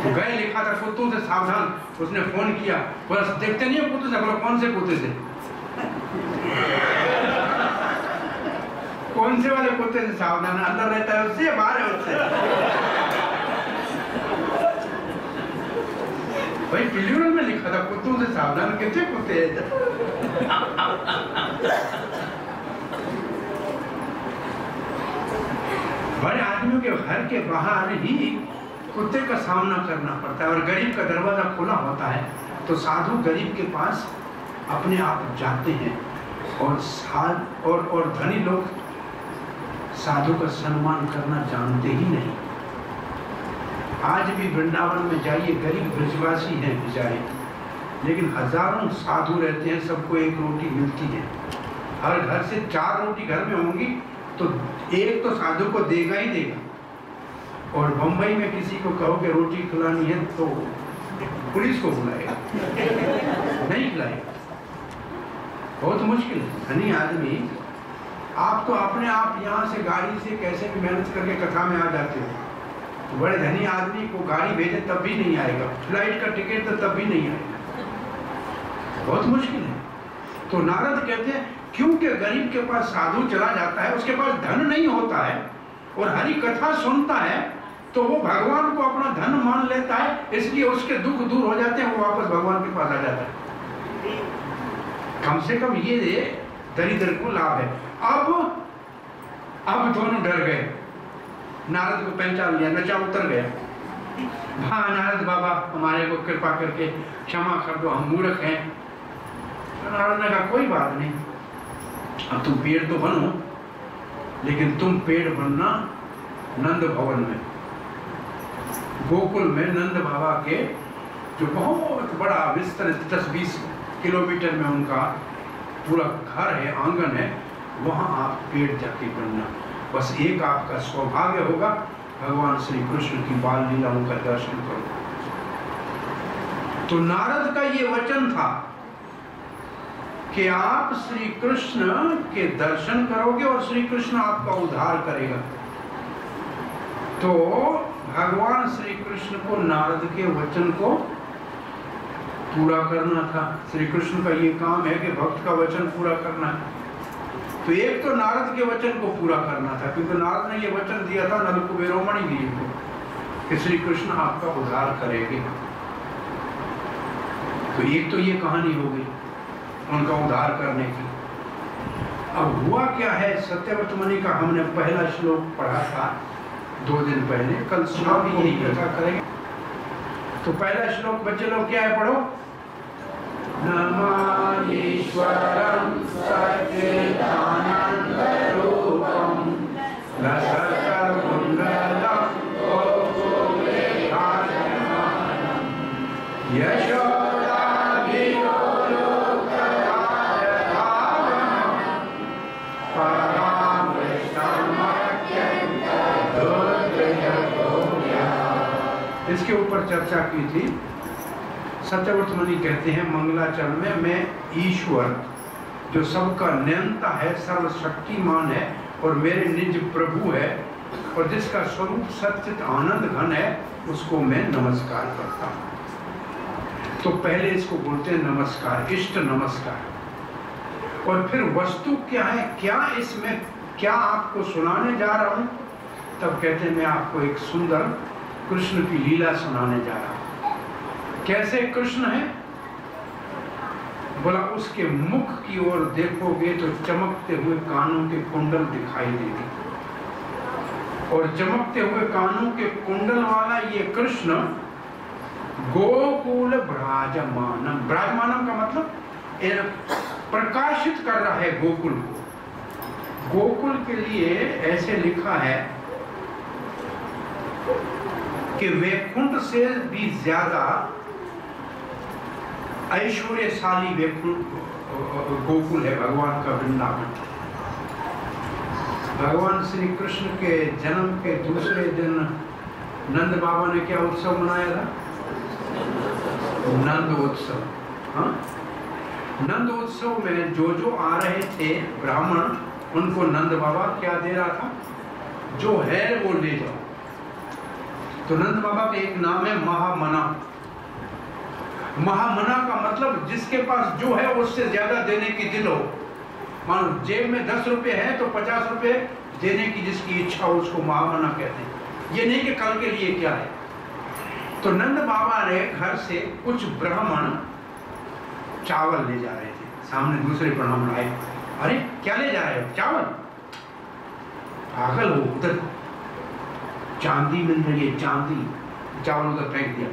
तो गए, लिखा था कुत्तों से सावधान। उसने फोन किया, बस देखते नहीं हो कुत्ते से? बोला, कौन से कुत्ते से? कौन से वाले कुत्ते से सावधान? अंदर रहता है उससे, बाहर है उससे? भाई पिल्यूरल में लिखा था कुत्तों से सावधान, कितने कुत्ते हैं? बड़े आदमियों के घर के बाहर ही कुत्ते का सामना करना पड़ता है। और गरीब का दरवाजा खुला होता है, तो साधु गरीब के पास अपने आप जाते हैं, और धनी लोग साधु का सम्मान करना जानते ही नहीं। आज भी वृंदावन में जाइए, गरीब ब्रजवासी हैं बेचारे, लेकिन हजारों साधु रहते हैं, सबको एक रोटी मिलती है। हर घर से 4 रोटी घर में होंगी, तो एक तो साधु को देगा ही देगा। और बंबई में किसी को कहोगे रोटी खिलानी है, तो पुलिस को बुलाएगा, नहीं खिलाएगा। बहुत मुश्किल है। धनी आदमी, आप तो अपने आप यहाँ से गाड़ी से कैसे भी मेहनत करके कथा में आ जाते हो। बड़े धनी आदमी को गाड़ी भेजे तब भी नहीं आएगा, फ्लाइट का टिकट तो तब भी नहीं आएगा, बहुत मुश्किल है। तो नारद कहते हैं, क्योंकि गरीब के पास साधु चला जाता है, उसके पास धन नहीं होता है, और हरि कथा सुनता है, तो वो भगवान को अपना धन मान लेता है, इसलिए उसके दुख दूर हो जाते हैं, वो वापस भगवान के पास आ जाता है। कम से कम ये दरिद्र को लाभ है। अब दोनों डर गए, नारद को पहचान लिया, नशा उतर गया। हाँ नारद बाबा, हमारे को कृपा करके क्षमा कर दो, हम मूर्ख हैं। तो नारद ने कहा, कोई बात नहीं, अब तुम पेड़ तो बनो, लेकिन तुम पेड़ बनना नंद भवन में, गोकुल में। नंद बाबा के जो बहुत बड़ा विस्तृत 10-20 किलोमीटर में उनका पूरा घर है, आंगन है, वहाँ आप पेड़ जाके बनना। बस एक आपका सौभाग्य होगा, भगवान श्री कृष्ण की बाल लीलाओं का दर्शन करो। तो नारद का ये वचन था कि आप श्री कृष्ण के दर्शन करोगे और श्री कृष्ण आपका उद्धार करेगा। तो भगवान श्री कृष्ण को नारद के वचन को पूरा करना था। श्री कृष्ण का ये काम है कि भक्त का वचन पूरा करना है। तो एक तो नारद के वचन को पूरा करना था, क्योंकि नारद ने ये वचन दिया था नल कुबेरोमणि जी को कि श्री कृष्ण आपका उद्धार करेंगे। तो एक तो ये कहानी हो गई उनका उद्धार करने की। अब हुआ क्या है, सत्यव्रत मुनि का हमने पहला श्लोक पढ़ा था 2 दिन पहले, कल सुबह भी यही कथा करेंगे। तो पहला श्लोक बच्चे लोग क्या है, पढ़ो। नमामीश्वरं सच्चिदानन्दरूपं रसकरकुण्डलं गोकुलेशायमानं यशोदाभिलोकराजधावनं परामृष्टमत्यन्तदुर्जयगोप्या। इसके ऊपर चर्चा की थी। सत्यव्रत मुनि कहते हैं मंगलाचरण में, मैं ईश्वर जो सबका नियंता है, सर्वशक्तिमान है और मेरे निज प्रभु है और जिसका स्वरूप सच्चित आनंद घन है, उसको मैं नमस्कार करता हूँ। तो पहले इसको बोलते हैं नमस्कार, इष्ट नमस्कार। और फिर वस्तु क्या है, क्या इसमें क्या आपको सुनाने जा रहा हूँ, तब कहते हैं मैं आपको एक सुंदर कृष्ण की लीला सुनाने जा रहा हूँ। कैसे कृष्ण है, बोला उसके मुख की ओर देखोगे तो चमकते हुए कानों के कुंडल दिखाई देंगे। और चमकते हुए कानों के कुंडल वाला ये कृष्ण गोकुल ब्राजमानम, ब्राजमानम का मतलब प्रकाशित कर रहा है गोकुल को। गोकुल के लिए ऐसे लिखा है कि वैकुंठ से भी ज्यादा ऐश्वर्यशाली गोकुल है भगवान का वृंदावन। भगवान श्री कृष्ण के जन्म के दूसरे दिन नंद बाबा ने क्या उत्सव मनाया था, नंद उत्सव। हाँ, नंद उत्सव में जो आ रहे थे ब्राह्मण, उनको नंद बाबा क्या दे रहा था, जो है वो ले जाओ। तो नंद बाबा का एक नाम है महामना। महामना का मतलब जिसके पास जो है उससे ज्यादा देने की दिल हो। मानो जेब में 10 रुपए है तो 50 रुपए देने की जिसकी इच्छा हो, उसको महामना कहते हैं। ये नहीं कि कल के लिए क्या है। तो नंद बाबा ने घर से कुछ ब्राह्मण चावल ले जा रहे थे। सामने दूसरे ब्राह्मण आए, अरे क्या ले जा रहे हो, चावल? पागल हो, उधर चांदी मिल रही है, चांदी। चावल उधर फेंक दिया,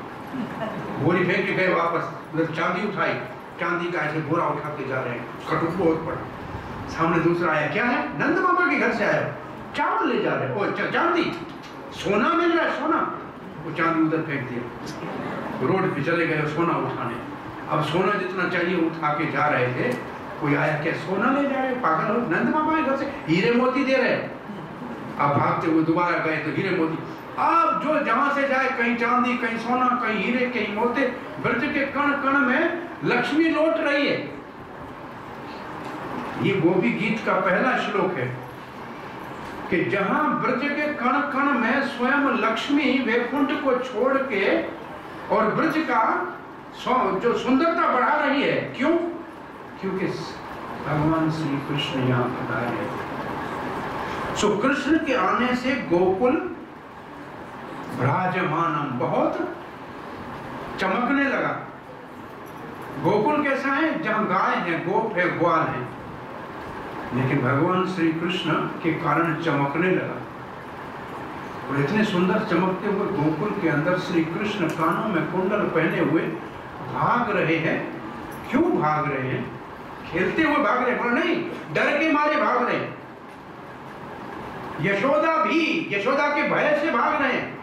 बोरी फेंक के गए वापस, उधर चांदी उठाई, चांदी का ऐसे बोरा उठा के जा रहे हैं, कटुक बहुत पड़ा। सामने दूसरा आया, क्या है? नंद बाबा के घर से आया, चावल ले जा रहे हो। चांदी, सोना मिल रहा है, सोना। वो चांदी उधर फेंक दिया, रोड पे चले गए सोना उठाने। अब सोना जितना चाहिए उठा के जा रहे थे, कोई आया, क्या सोना ले जा रहे, पागल हो? नंद बाबा के घर से हीरे मोती दे रहे। अब भागते हुए दोबारा गए तो हीरे मोती। अब जो जहां से जाए, कहीं चांदी, कहीं सोना, कहीं हीरे, कहीं मोती। ब्रज के कण कण में लक्ष्मी लौट रही है। ये गोपी गीत का पहला श्लोक है कि जहां ब्रज के कण कण में स्वयं लक्ष्मी वैकुंठ को छोड़ के और ब्रज का जो सुंदरता बढ़ा रही है। क्यों? क्योंकि भगवान श्री कृष्ण यहाँ पधारे हैं। सो कृष्ण के आने से गोकुल ब्राजमानम बहुत चमकने लगा। गोकुल कैसा है? जहां गाय है, गोप है, ग्वाल है, लेकिन भगवान श्री कृष्ण के कारण चमकने लगा। और इतने सुंदर चमकते हुए गोकुल के अंदर श्री कृष्ण कानों में कुंडल पहने हुए भाग रहे हैं। क्यों भाग रहे हैं? खेलते हुए भाग रहे हैं? नहीं, डर के मारे भाग रहे हैं। यशोदा भी यशोदा के भय से भाग रहे हैं।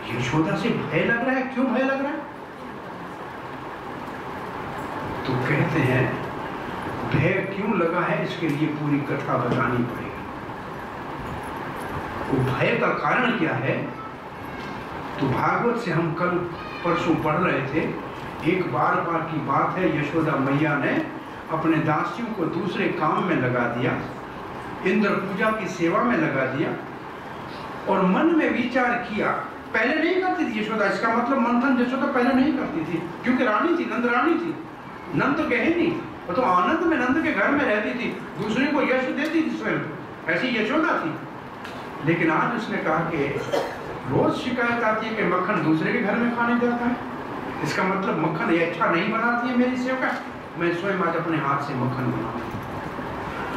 यशोदा से भय लग रहा है। क्यों भय लग रहा है? तो कहते हैं भय क्यों लगा है, इसके लिए पूरी कथा बतानी पड़ेगी। वो भय का कारण क्या है? तो भागवत से हम कल परसों पढ़ रहे थे। एक बार की बात है, यशोदा मैया ने अपने दासियों को दूसरे काम में लगा दिया, इंद्र पूजा की सेवा में लगा दिया और मन में विचार किया। पहले नहीं करती थी यशोदा, इसका मतलब मंथन यशोदा पहले नहीं करती थी, क्योंकि रानी थी, नंद रानी थी, नंद तो कहे नहीं, वो तो आनंद में नंद के घर में रहती थी, दूसरे को यश देती थी स्वयं, ऐसी यशोदा थी। लेकिन आज उसने कहा कि रोज शिकायत आती है कि मक्खन दूसरे के घर में खाने जाता है, इसका मतलब मक्खन ये अच्छा नहीं बनाती है मेरी सेवका, मैं स्वयं आज अपने हाथ से मक्खन बनाऊं।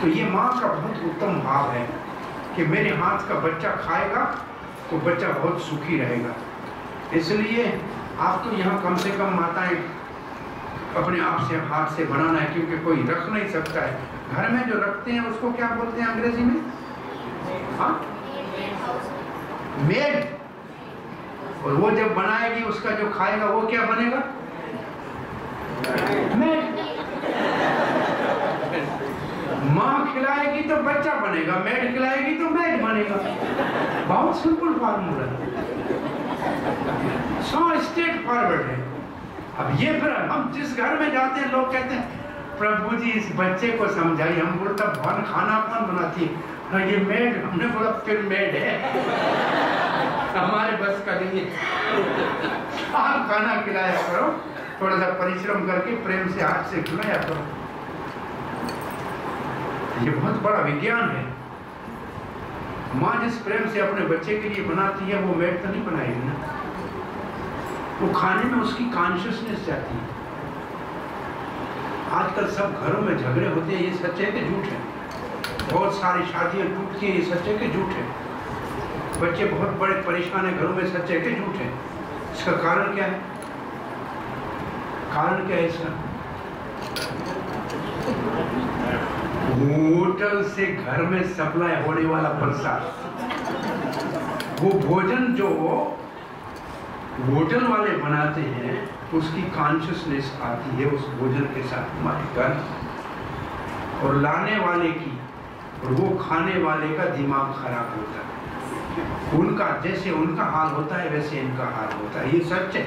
तो ये माँ का बहुत उत्तम भाव है कि मेरे हाथ का बच्चा खाएगा तो बच्चा बहुत सुखी रहेगा। इसलिए आप तो यहाँ कम से कम माताएं अपने आप से हाथ से बनाना है, क्योंकि कोई रख नहीं सकता है। घर में जो रखते हैं उसको क्या बोलते हैं अंग्रेजी में? हाँ, मेड। और वो जब बनाएगी उसका जो खाएगा वो क्या बनेगा? मेड। माँ खिलाएगी तो बच्चा बनेगा, मेड खिलाएगी तो मेड बनेगा। बहुत सिंपल फार्मूला है, सो स्ट्रेट फॉरवर्ड है। अब ये फिर हम जिस घर में जाते हैं लोग कहते हैं प्रभु जी इस बच्चे को समझाइए, हम बोलता भगवान खाना कौन बनाती है? हाँ ये मेड। हमने बोला फिर मेड है, हमारे बस का नहीं है। आप खाना खिलाया करो, थोड़ा सा परिश्रम करके प्रेम से हाथ से खिलाया करो। ये बहुत बड़ा विज्ञान है। माँ जिस प्रेम से अपने बच्चे के लिए बनाती है वो मेड तो नहीं बनाएगी ना, वो खाने में उसकी कॉन्शियसनेस जाती है। आजकल सब घरों में झगड़े होते हैं, ये सच है कि झूठ है? बहुत सारी शादियां टूटती हैं, ये सच है कि झूठ है? बच्चे बहुत बड़े परेशान है घरों में, सच है कि झूठ है? इसका कारण क्या है? कारण क्या है इसका? होटल से घर में सप्लाई होने वाला प्रसाद, वो भोजन जो होटल वाले बनाते हैं उसकी कॉन्शियसनेस आती है उस भोजन के साथ हमारे घर, और लाने वाले की और वो खाने वाले का दिमाग खराब होता है। उनका जैसे उनका हाल होता है वैसे इनका हाल होता है, ये सच है।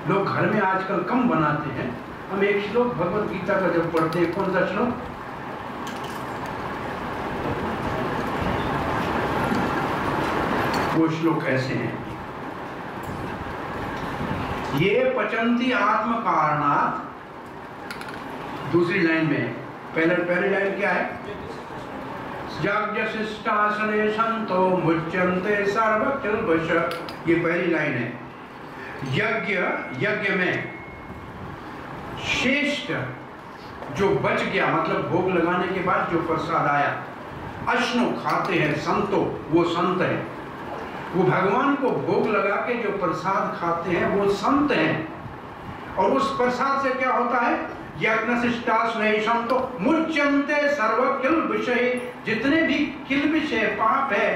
लोग घर में आजकल कम बनाते हैं। हम एक श्लोक भगवत गीता का जब पढ़ते हैं, कौन सा श्लोक? वो श्लोक ऐसे हैं, ये पचंती आत्म कारणात्, दूसरी लाइन में, पहली लाइन क्या है? यज्ञ शिष्टासने संतो मुच्यन्ते सर्वकिल्बिष, ये पहली लाइन है। यज्ञ में श्रेष्ठ जो बच गया, मतलब भोग लगाने के बाद जो प्रसाद आया, अश्नो खाते हैं संतो, वो संत है। वो भगवान को भोग लगा के जो प्रसाद खाते हैं वो संत हैं। और उस प्रसाद से क्या होता है? यज्ञ शिष्टासनेशं तो मुच्यन्ते सर्व किल्बिष, जितने भी किल्बिष है, पाप है,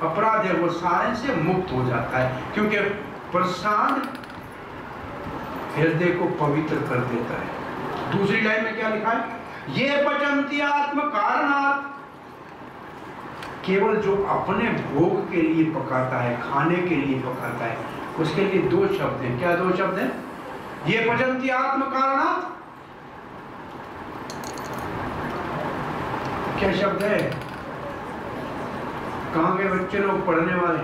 अपराध है, वो सारे से मुक्त हो जाता है, क्योंकि प्रसाद हृदय को पवित्र कर देता है। दूसरी लाइन में क्या लिखा है? ये पचंती आत्म कारणात्, केवल जो अपने भोग के लिए पकाता है, खाने के लिए पकाता है, उसके लिए दो शब्द हैं। क्या दो शब्द हैं? ये पचंती आत्म कारणात्, क्या शब्द है? कहाँ के बच्चे लोग पढ़ने वाले?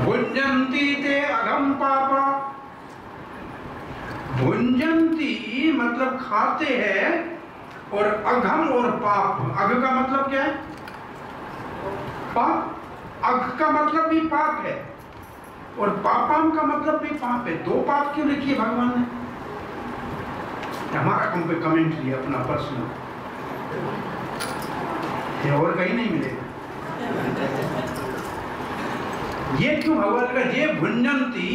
भुंजन्ति ते अघम पापा। भुंजन्ति मतलब खाते हैं, और अघम और पाप। अघ का मतलब क्या है? पाप। अघ का मतलब भी पाप है और पापम का मतलब भी पाप है। दो पाप क्यों लिखी है भगवान ने? हमारा कमेंट लिया अपना पर्सनल, ये और कहीं नहीं मिलेगा। ये क्यों भगवान का? ये भुंजन्ति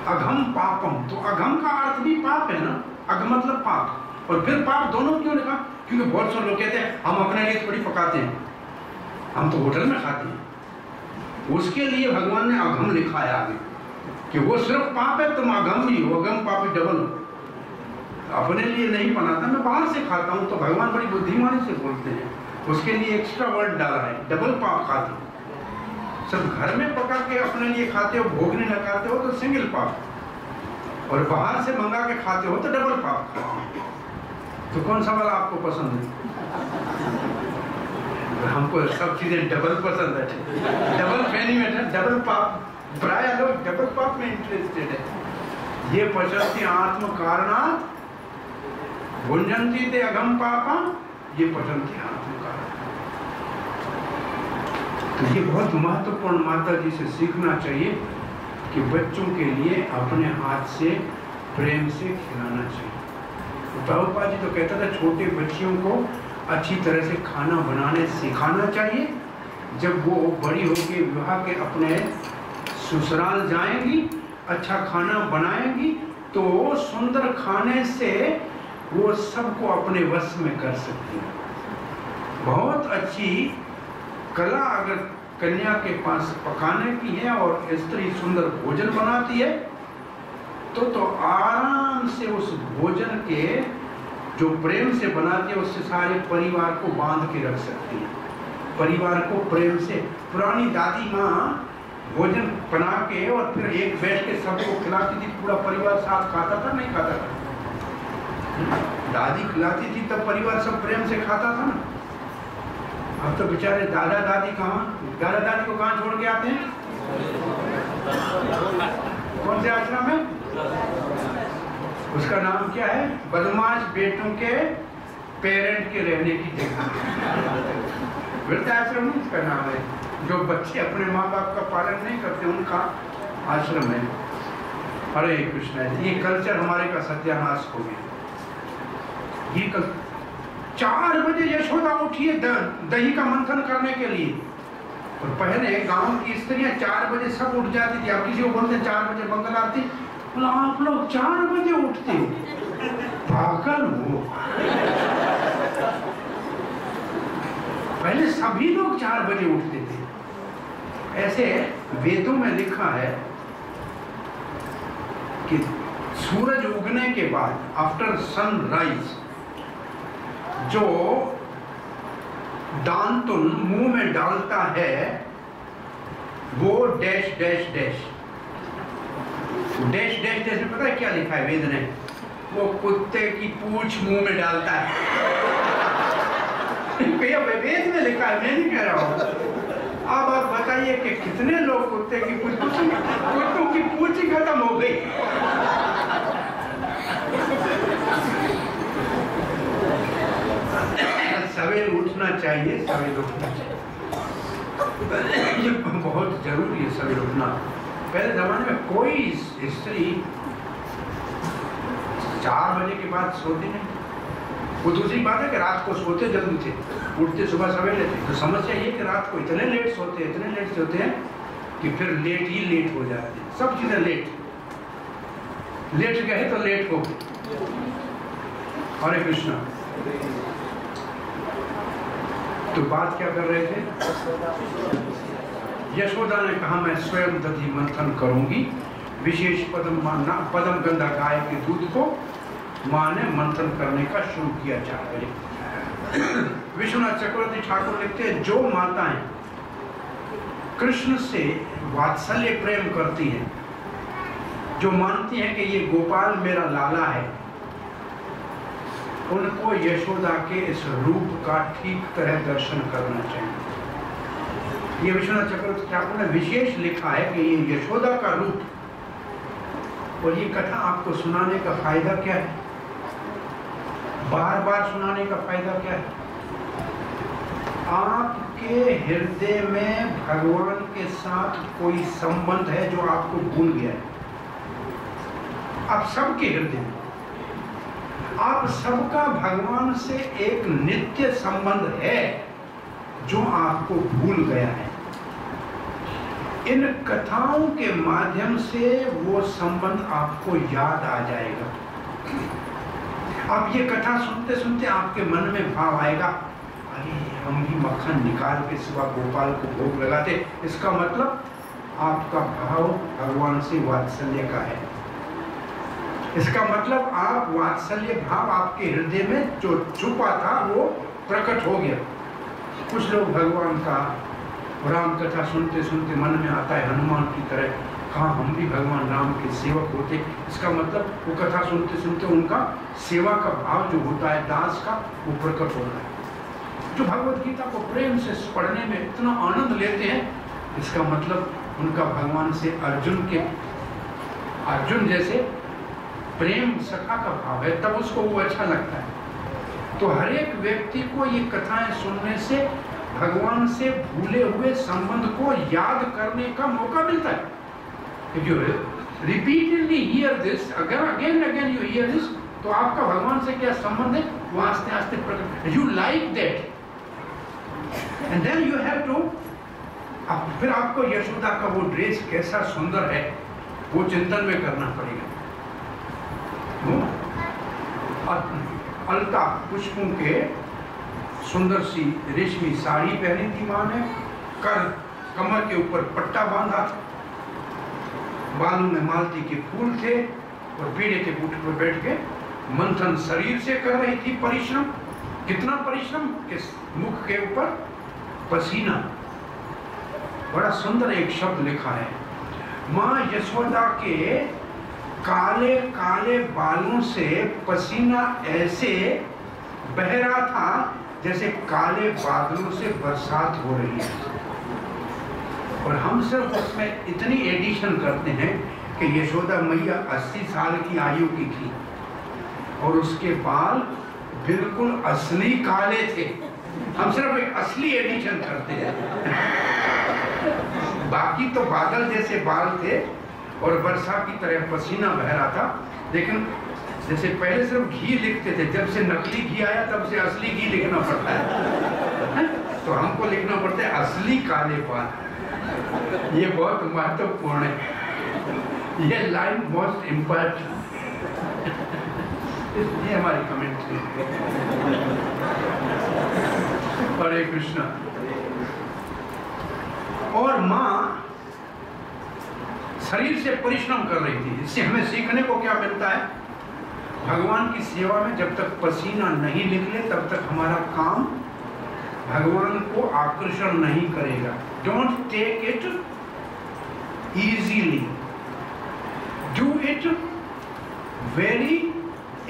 अघम पापम, तो अघम का अर्थ भी पाप है ना, अघ मतलब पाप, और फिर पाप दोनों क्यों लिखा? क्योंकि बहुत से लोग कहते हैं हम अपने लिए थोड़ी पकाते हैं, हम तो होटल में खाते हैं। उसके लिए भगवान ने अघम लिखा है आगे कि वो सिर्फ पाप है, तुम अघम ही हो, अघम पापी डबल हो। अपने लिए नहीं बनाता, मैं बाहर से खाता हूँ, तो भगवान बड़ी बुद्धिमानी से बोलते हैं, उसके लिए एक्स्ट्रा वर्ड डाला है, डबल पाप खाते हो। सब घर में पका के अपने लिए खाते हो, भोग नहीं लगाते हो, तो सिंगल पाप। और बाहर से मंगा के खाते हो तो डबल पाप खाते हो। तो कौन सा वाला आपको पसंद है? हमको सब चीजें डबल पसंद है, डबल फैनी में डबल पाप, प्राय लोग डबल पाप में इंटरेस्टेड है। ये पचंती आत्म कारणात् भुंजन्ति ते अघम पापा, ये पचंती आत्म कारण। तो ये बहुत महत्वपूर्ण माता जी से सीखना चाहिए कि बच्चों के लिए अपने हाथ से प्रेम से खिलाना चाहिए। तो प्रभुपाद जी तो कहता था छोटे बच्चियों को अच्छी तरह से खाना बनाने सिखाना चाहिए। जब वो बड़ी होकर विवाह के अपने ससुराल जाएंगी, अच्छा खाना बनाएंगी, तो सुंदर खाने से वो सबको अपने वश में कर सकती है। बहुत अच्छी कला अगर कन्या के पास पकाने की है और स्त्री सुंदर भोजन बनाती है, तो आराम से उस भोजन के जो प्रेम से बनाती है उससे सारे परिवार को बांध के रख सकती है। परिवार को प्रेम से, पुरानी दादी माँ भोजन बना के और फिर एक बैठ के सबको खिलाती थी, पूरा परिवार साथ खाता था, नहीं खाता था? दादी खिलाती थी तब परिवार सब प्रेम से खाता था ना। अब तो बेचारे दादा दादी कहाँ, दादा दादी को कहाँ छोड़ के आते हैं? कौन से आश्रम में? उसका नाम क्या है? बदमाश बेटों के पेरेंट के रहने की जगह, वृद्धाश्रम नहीं इसका नाम है। जो बच्चे अपने माँ बाप का पालन नहीं करते उनका आश्रम है। हरे कृष्ण। ये कल्चर हमारे का सत्यानाश हो गया। ये 4 बजे यशोदा उठी है दही का मंथन करने के लिए। और पहले गांव की स्त्रियां 4 बजे सब उठ जाती थी। अब किसी को बोलते 4 बजे मंगल आरती, बोला आप लोग 4 बजे उठते हो, पागल हो। पहले सभी लोग 4 बजे उठते थे। ऐसे वेदों में लिखा है कि सूरज उगने के बाद, आफ्टर सनराइज, जो दांतुन मुंह में डालता है वो dash dash dash dash dash dash में पता है क्या लिखा है वेद ने? वो कुत्ते की पूंछ मुंह में डालता है। भैया वेद में लिखा है, मैं नहीं कह रहा हूं। अब आप बताइए कि कितने लोग कुत्ते की पूंछ, कुत्तों की पूंछ ही खत्म हो गई। सवेरे उठना चाहिए, सवेरे उठना चाहिए, ये बहुत जरूरी है सवेरे उठना। पहले जमाने में कोई स्त्री 4 बजे के बाद सोती नहीं। वो दूसरी बात है कि रात को सोते जल्दी थे, उठते सुबह सवेरे थे। तो समस्या ये कि रात को इतने लेट सोते हैं, इतने लेट सोते हैं कि फिर लेट ही लेट हो जाते हैं। सब चीजें लेट गए तो लेट हो गए। हरे कृष्णा। तो बात क्या कर रहे थे? यशोदा ने कहा मैं स्वयं दधि मंथन करूंगी। विशेष पदम गंधा गाय के दूध को माँ ने मंथन करने का शुरू किया 4 बजे। विश्वनाथ चक्रवर्ती ठाकुर लिखते हैं जो माताएं कृष्ण से वात्सल्य प्रेम करती हैं, जो मानती हैं कि ये गोपाल मेरा लाला है, उनको यशोदा के इस रूप का ठीक तरह दर्शन करना चाहिए। ये विश्वनाथ चक्रवर्ती ठाकुर ने विशेष लिखा है कि ये यशोदा का रूप। और ये कथा आपको सुनाने का फायदा क्या है? बार बार सुनाने का फायदा क्या है? आपके हृदय में भगवान के साथ कोई संबंध है जो आपको भूल गया है। आप सबके हृदय में, आप सबका भगवान से एक नित्य संबंध है जो आपको भूल गया है। इन कथाओं के माध्यम से वो संबंध आपको याद आ जाएगा। अब ये कथा सुनते सुनते आपके मन में भाव आएगा, अरे हम भी मक्खन निकाल के सिवा गोपाल को भोग लगाते। इसका मतलब आपका भाव भगवान से वात्सल्य का है। इसका मतलब आप वात्सल्य भाव आपके हृदय में जो छुपा था वो प्रकट हो गया। कुछ लोग भगवान का राम कथा सुनते सुनते मन में आता है हनुमान की तरह, कहाँ हम भी भगवान राम के सेवक होते। इसका मतलब वो कथा सुनते सुनते उनका सेवा का भाव जो होता है दास का, वो प्रकट होता है। जो भगवत गीता को प्रेम से पढ़ने में इतना आनंद लेते हैं, इसका मतलब उनका भगवान से अर्जुन जैसे प्रेम सखा का भाव है, तब उसको वो अच्छा लगता है। तो हर एक व्यक्ति को ये कथाएं सुनने से भगवान से भूले हुए संबंध को याद करने का मौका मिलता है। If you repeatedly hear this, again you hear this, तो आपका भगवान से क्या संबंध है वो आस्ते आस्ते प्रकट। You like that, and then you have to, फिर आपको यशोदा का वो ड्रेस कैसा सुंदर है वो चिंतन में करना पड़ेगा। अलता पुष्पों के सुंदर सी रेशमी साड़ी पहनी थी माँ ने, कमर के ऊपर पट्टा बांधा, बालों में मालती के फूल थे और पीढ़े के बूट पर बैठ के मंथन शरीर से कर रही थी परिश्रम। कितना परिश्रम कि मुख के ऊपर पसीना। बड़ा सुंदर एक शब्द लिखा है, माँ यशोदा के काले काले बालों से पसीना ऐसे बह रहा था जैसे काले बादलों से बरसात हो रही है। और हम सिर्फ उसमें इतनी एडिशन करते हैं कि यशोदा मैया 80 साल की आयु की थी और उसके बाल बिल्कुल असली काले थे। हम सिर्फ एक असली एडिशन करते हैं। बाकी तो बादल जैसे बाल थे और वर्षा की तरह पसीना बह रहा था। लेकिन जैसे पहले सिर्फ घी लिखते थे, जब से नकली घी आया तब से असली घी लिखना पड़ता है। तो हमको लिखना पड़ता है असली काले बाल। ये बहुत महत्वपूर्ण है, ये लाइन मोस्ट इम्पोर्टेंट। ये हमारी कमेंट है। हरे कृष्णा। और माँ शरीर से परिश्रम कर रही थी। इससे हमें सीखने को क्या मिलता है? भगवान की सेवा में जब तक पसीना नहीं निकले तब तक हमारा काम भगवान को आकर्षण नहीं करेगा। Don't take it easily, do it very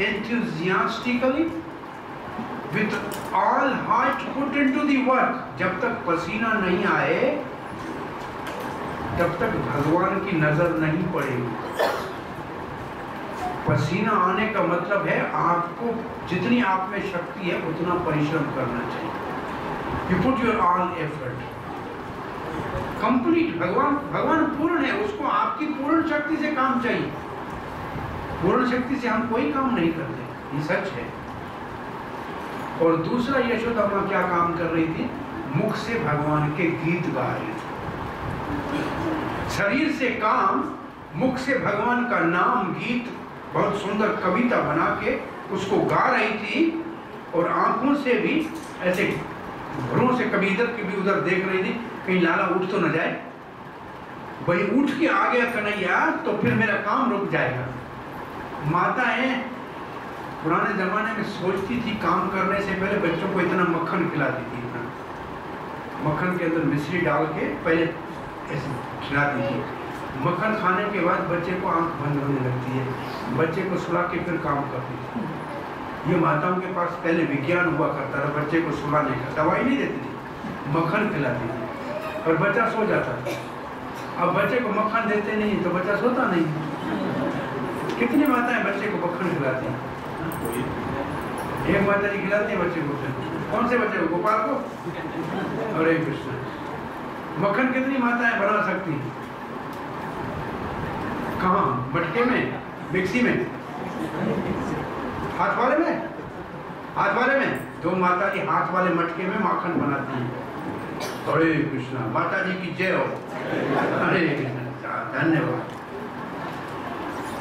enthusiastically with all heart put into the work। जब तक पसीना नहीं आए तब तक भगवान की नजर नहीं पड़ेगी। पसीना आने का मतलब है आपको जितनी आप में शक्ति है उतना परिश्रम करना चाहिए। You put your all effort, complete। भगवान पूर्ण है, उसको आपकी पूर्ण शक्ति से काम चाहिए। पूर्ण शक्ति से हम कोई काम नहीं करते, ये सच है। और दूसरा, यशोदा माँ क्या काम कर रही थी? मुख से भगवान के गीत गा रही थी। शरीर से काम, मुख से भगवान का नाम, गीत, बहुत सुंदर कविता बना के उसको गा रही थी। और आंखों से भी ऐसे घरों से कभी इधर कभी उधर देख रही थी, कहीं लाला उठ तो न जाए। वही उठ के आ गया कन्हैया तो फिर मेरा काम रुक जाएगा। माताएं पुराने जमाने में सोचती थी काम करने से पहले बच्चों को इतना मक्खन खिलाती थी। मक्खन के अंदर मिश्री डाल के पहले ऐसे खिलाती थी। मक्खन खाने के बाद बच्चे को आंख बंद होने लगती है, बच्चे को सुला के फिर काम करती थी। ये माताओं के पास पहले विज्ञान हुआ करता था बच्चे को सुलाने का। दवाई नहीं देती थी, मक्खन खिलाती थी और बच्चा सो जाता था। अब बच्चे को मक्खन देते नहीं तो बच्चा सोता नहीं। कितनी माताएं बच्चे को मक्खन खिलाती हैं? एक माता जी खिलाती है बच्चे को। कौन से बच्चे को? गोपाल को। हरे कृष्ण। मक्खन कितनी माताएं बना सकती हैं? कहाँ? मटके में, मिक्सी में, हाथ वाले में? हाथ वाले में दो माता जी हाथ वाले मटके में माखन बनाती हैं। हरे कृष्णा। माता जी की जय हो। हरे कृष्ण। धन्यवाद।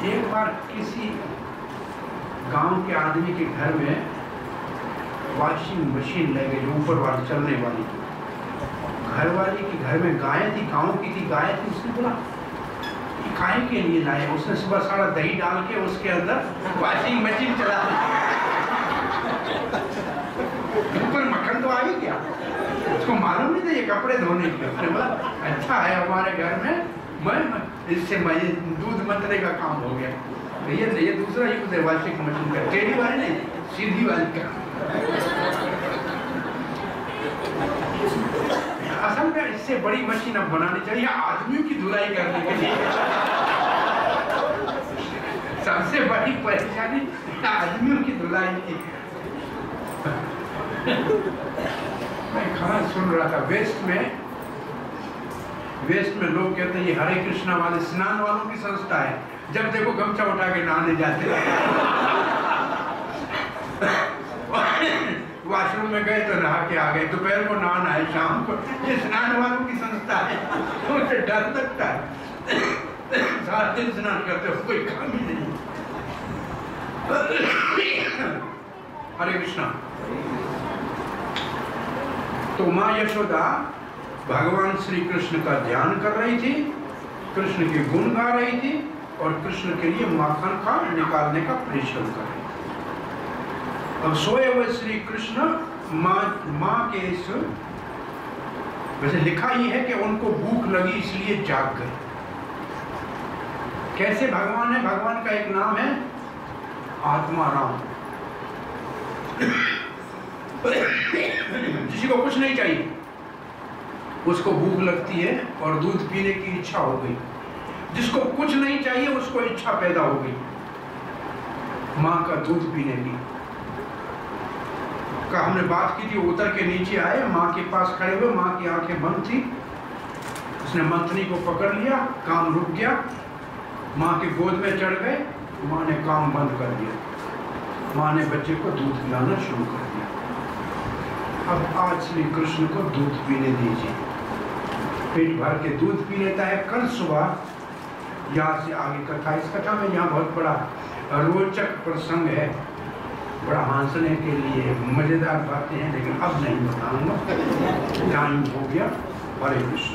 एक बार किसी गांव के आदमी के घर में वॉशिंग मशीन ले गई, ऊपर वाली चलने वाली। घर वाली के घर में गाय थी, गांव की थी गाय थी। उसने बोला गाय के लिए लाए। उसने सुबह सारा दही डाल के उसके अंदर वॉशिंग मशीन चला दी। ऊपर मक्खन तो आ ही गया। उसको मालूम नहीं था ये कपड़े धोने के लिए। अच्छा है हमारे घर में मैं इससे दूध मंथने का काम हो गया। ये दूसरा यूज है वॉशिंग मशीन का, टेढ़ी वाली नहीं, सीधी वाली का। असल में इससे बड़ी मशीन अब बनानी चाहिए आदमियों की धुलाई करने के लिए। सबसे बड़ी परेशानी आदमियों की धुलाई की। मैं खाना सुन रहा था, वेस्ट में लोग कहते हैं ये हरे कृष्णा वाले स्नान वालों की संस्था है, जब देखो गमछा उठा के नहाने जाते हैं। वॉशरूम में गए तो नहा के आ गए, दोपहर को नहाना है, शाम को। ये स्नान वालों की संस्था है, उनसे डर लगता है। सारा दिन स्नान करते हो, कोई काम ही नहीं। हरे कृष्णा। तो माँ यशोदा भगवान श्री कृष्ण का ध्यान कर रही थी, कृष्ण के गुण गा रही थी और कृष्ण के लिए माखन का निकालने का परिश्रम कर रही थी। अब सोए हुए श्री कृष्ण माँ के इस, वैसे लिखा ही है कि उनको भूख लगी इसलिए जाग गए। कैसे भगवान है? भगवान का एक नाम है आत्मा राम। किसी को कुछ नहीं चाहिए, उसको भूख लगती है और दूध पीने की इच्छा हो गई। जिसको कुछ नहीं चाहिए उसको इच्छा पैदा हो गई माँ का दूध पीने की। का हमने बात की थी, उतर के नीचे आए, माँ के पास खड़े हुए, माँ की आंखें बंद थी। उसने मंथनी को पकड़ लिया, काम रुक गया, माँ की गोद में चढ़ गए, माँ ने काम बंद कर दिया, माँ ने बच्चे को दूध पिलाना शुरू कर दिया। अब आज श्री कृष्ण को दूध पीने दीजिए। पेट भर के दूध पी लेता है। कल सुबह यहाँ से आगे कथा, इस कथा में यहाँ बहुत बड़ा रोचक प्रसंग है, बड़ा हंसने के लिए मजेदार बातें हैं, लेकिन अब नहीं बताऊंगा, टाइम हो गया। हरे कृष्ण।